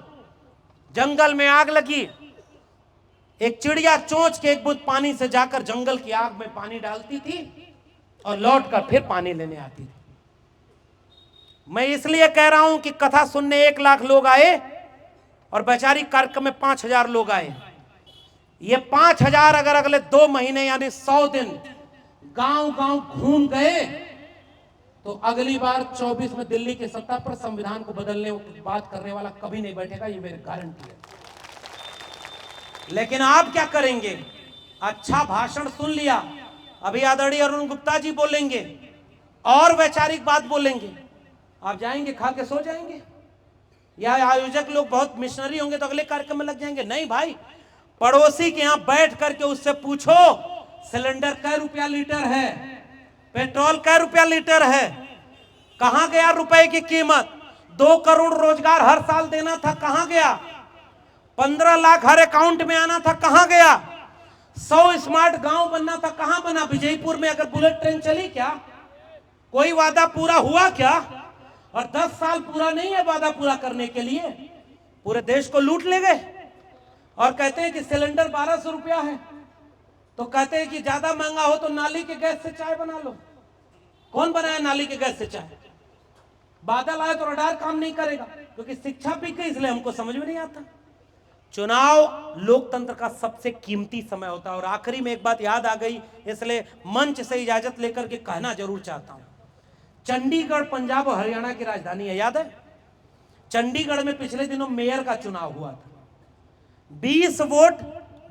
जंगल में आग लगी, एक चिड़िया चोंच के एक बूंद पानी से जाकर जंगल की आग में पानी डालती थी और लौटकर फिर पानी लेने आती थी। मैं इसलिए कह रहा हूं कि कथा सुनने 1 लाख लोग आए और वैचारिक कार्यक्रम में 5000 लोग आए। ये 5000 अगर अगले 2 महीने यानी 100 दिन गांव गांव घूम गए तो अगली बार 24 में दिल्ली की सत्ता पर संविधान को बदलने की बात करने वाला कभी नहीं बैठेगा, ये मेरी गारंटी है। लेकिन आप क्या करेंगे? अच्छा भाषण सुन लिया, अभी आदरणीय अरुण गुप्ता जी बोलेंगे और वैचारिक बात बोलेंगे, आप जाएंगे खा के सो जाएंगे, या आयोजक लोग बहुत मिशनरी होंगे तो अगले कार्यक्रम में लग जाएंगे? नहीं भाई, पड़ोसी के यहां बैठ करके उससे पूछो सिलेंडर कै रुपया लीटर है, पेट्रोल कै रुपया लीटर है, कहां गया रुपए की कीमत? 2 करोड़ रोजगार हर साल देना था, कहां गया? 15 लाख हर अकाउंट में आना था, कहां गया? 100 स्मार्ट गांव बनना था, कहां बना? विजयपुर में अगर बुलेट ट्रेन चली क्या? कोई वादा पूरा हुआ क्या? और 10 साल पूरा नहीं है वादा पूरा करने के लिए, पूरे देश को लूट ले गए। और कहते हैं कि सिलेंडर 1200 रुपया है, तो कहते हैं कि ज्यादा महंगा हो तो नाली के गैस से चाय बना लो। कौन बनाया नाली के गैस से चाय? बादल आए तो रडार काम नहीं करेगा, क्योंकि शिक्षा भी गई, इसलिए हमको समझ में नहीं आता। चुनाव लोकतंत्र का सबसे कीमती समय होता है। और आखिरी में एक बात याद आ गई, इसलिए मंच से इजाजत लेकर के कहना जरूर चाहता हूं। चंडीगढ़ पंजाब और हरियाणा की राजधानी है, याद है? चंडीगढ़ में पिछले दिनों मेयर का चुनाव हुआ था। 20 वोट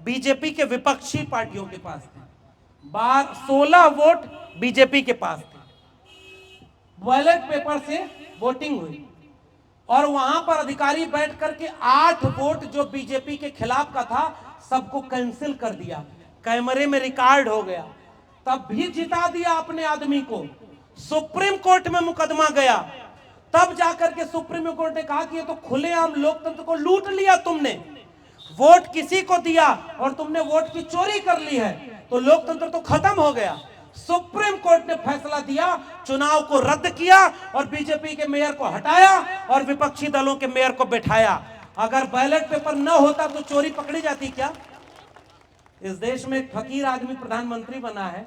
बीजेपी के विपक्षी पार्टियों के पास थे, 16 वोट बीजेपी के पास थे। बैलेट पेपर से वोटिंग हुई और वहां पर अधिकारी बैठ करके 8 वोट जो बीजेपी के खिलाफ का था सबको कैंसिल कर दिया, कैमरे में रिकॉर्ड हो गया। तब भी जिता दिया अपने आदमी को। सुप्रीम कोर्ट में मुकदमा गया, तब जाकर के सुप्रीम कोर्ट ने कहा कि ये तो खुलेआम लोकतंत्र को लूट लिया तुमने, वोट किसी को दिया और तुमने वोट की चोरी कर ली है, तो लोकतंत्र तो खत्म हो गया। सुप्रीम कोर्ट ने फैसला दिया, चुनाव को रद्द किया और बीजेपी के मेयर को हटाया और विपक्षी दलों के मेयर को बैठाया। अगर बैलेट पेपर न होता तो चोरी पकड़ी जाती क्या? इस देश में एक फकीर आदमी प्रधानमंत्री बना है,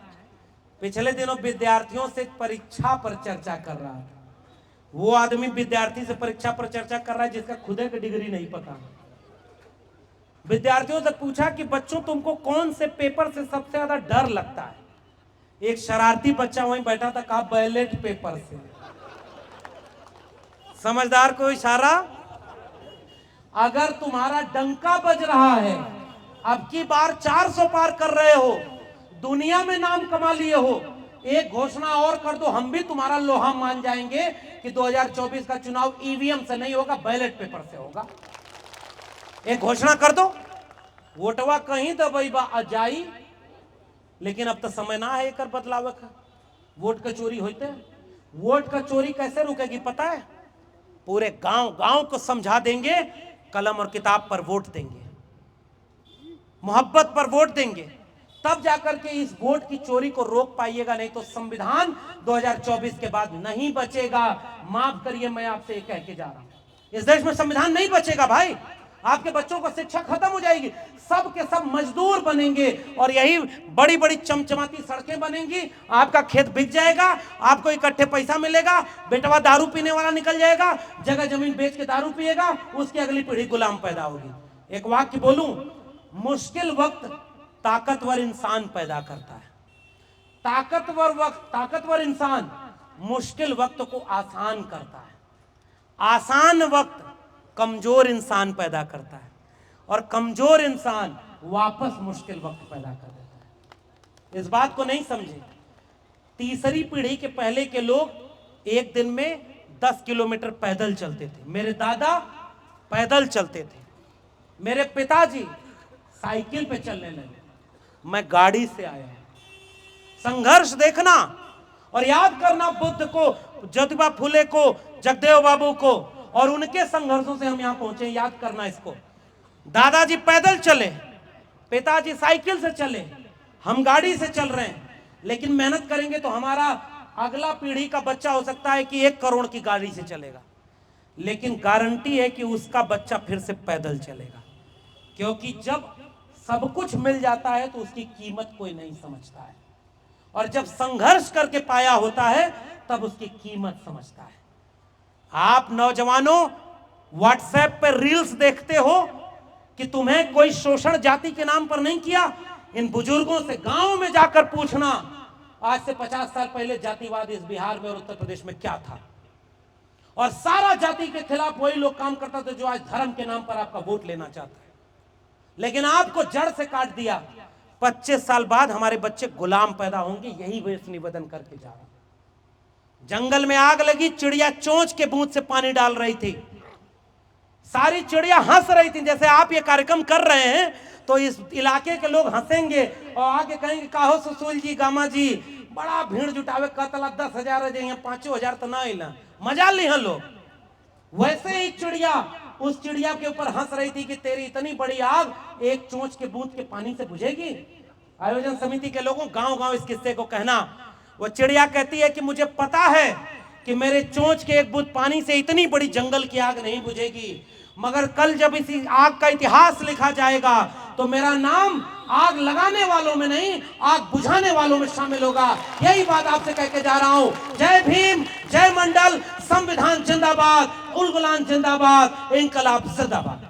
पिछले दिनों विद्यार्थियों से परीक्षा पर चर्चा कर रहा था। वो आदमी विद्यार्थी से परीक्षा पर चर्चा कर रहा है जिसका खुदे की डिग्री नहीं पता। विद्यार्थियों से पूछा कि बच्चों तुमको कौन से पेपर से सबसे ज्यादा डर लगता है? एक शरारती बच्चा वहीं बैठा था, कहा बैलेट पेपर से। समझदार को इशारा। अगर तुम्हारा डंका बज रहा है, अब की बार 400 पार कर रहे हो, दुनिया में नाम कमा लिए हो, एक घोषणा और कर दो, हम भी तुम्हारा लोहा मान जाएंगे कि 2024 का चुनाव ईवीएम से नहीं होगा, बैलेट पेपर से होगा। एक घोषणा कर दो, वोटवा कहीं दबाई बा अजाई। लेकिन अब तो समय ना है एक बदलाव का। वोट का चोरी होते हैं। वोट का चोरी कैसे रुकेगी पता है? पूरे गांव गांव को समझा देंगे, कलम और किताब पर वोट देंगे, मोहब्बत पर वोट देंगे, तब जाकर के इस वोट की चोरी को रोक पाइएगा। नहीं तो संविधान 2024 के बाद नहीं बचेगा। माफ करिए, मैं आपसे ये कह के जा रहा हूं, इस देश में संविधान नहीं बचेगा भाई। आपके बच्चों को शिक्षा खत्म हो जाएगी, सब के सब मजदूर बनेंगे और यही बड़ी बड़ी चमचमाती सड़कें बनेंगी। आपका खेत बिक जाएगा, आपको इकट्ठे पैसा मिलेगा, बेटवा दारू पीने वाला निकल जाएगा, जगह जमीन बेच के दारू पिएगा, उसकी अगली पीढ़ी गुलाम पैदा होगी। एक वाक्य बोलूं, मुश्किल वक्त ताकतवर इंसान पैदा करता है। ताकतवर इंसान मुश्किल वक्त को आसान करता है। आसान वक्त कमजोर इंसान पैदा करता है और कमजोर इंसान वापस मुश्किल वक्त पैदा कर देता है। इस बात को नहीं समझे। तीसरी पीढ़ी के पहले के लोग एक दिन में 10 किलोमीटर पैदल चलते थे। मेरे दादा पैदल चलते थे, मेरे पिताजी साइकिल पे चलने लगे, मैं गाड़ी से आया। संघर्ष देखना और याद करना बुद्ध को, ज्योतिबा फुले को, जगदेव बाबू को, और उनके संघर्षों से हम यहां पहुंचे। याद करना इसको। दादाजी पैदल चले, पिताजी साइकिल से चले, हम गाड़ी से चल रहे हैं। लेकिन मेहनत करेंगे तो हमारा अगला पीढ़ी का बच्चा हो सकता है कि 1 करोड़ की गाड़ी से चलेगा, लेकिन गारंटी है कि उसका बच्चा फिर से पैदल चलेगा। क्योंकि जब सब कुछ मिल जाता है तो उसकी कीमत कोई नहीं समझता है, और जब संघर्ष करके पाया होता है तब उसकी कीमत समझता है। आप नौजवानों व्हाट्सएप पर रील्स देखते हो कि तुम्हें कोई शोषण जाति के नाम पर नहीं किया? इन बुजुर्गों से गांव में जाकर पूछना, आज से 50 साल पहले जातिवाद इस बिहार में और उत्तर प्रदेश में क्या था, और सारा जाति के खिलाफ वही लोग काम करता था जो आज धर्म के नाम पर आपका वोट लेना चाहता है। लेकिन आपको जड़ से काट दिया। 25 साल बाद हमारे बच्चे गुलाम पैदा होंगे। यही वेश निवेदन करके जा रहा। जंगल में आग लगी, चिड़िया चोंच के बूंद से पानी डाल रही थी, सारी चिड़िया हंस रही थी। जैसे आप ये कार्यक्रम कर रहे हैं तो इस इलाके के लोग हंसेंगे और आगे कहेंगे, काहो सुशील जी, गामा जी, बड़ा भीड़ जुटावे, कतला 10,000 है, 5,000 तो ना इला, मजा ली हैं लोग। वैसे ही चिड़िया उस चिड़िया के ऊपर हंस रही थी कि तेरी इतनी बड़ी आग एक चोंच के बूंद के पानी से बुझेगी। आयोजन समिति के लोगों गांव गांव इस किस्से को कहना। वो चिड़िया कहती है कि मुझे पता है कि मेरे चोंच के एक बूंद पानी से इतनी बड़ी जंगल की आग नहीं बुझेगी, मगर कल जब इसी आग का इतिहास लिखा जाएगा तो मेरा नाम आग लगाने वालों में नहीं, आग बुझाने वालों में शामिल होगा। यही बात आपसे कह के जा रहा हूं। जय भीम, जय मंडल, संविधान जिंदाबाद, उल गुलाम जिंदाबाद, इंकलाब जिंदाबाद।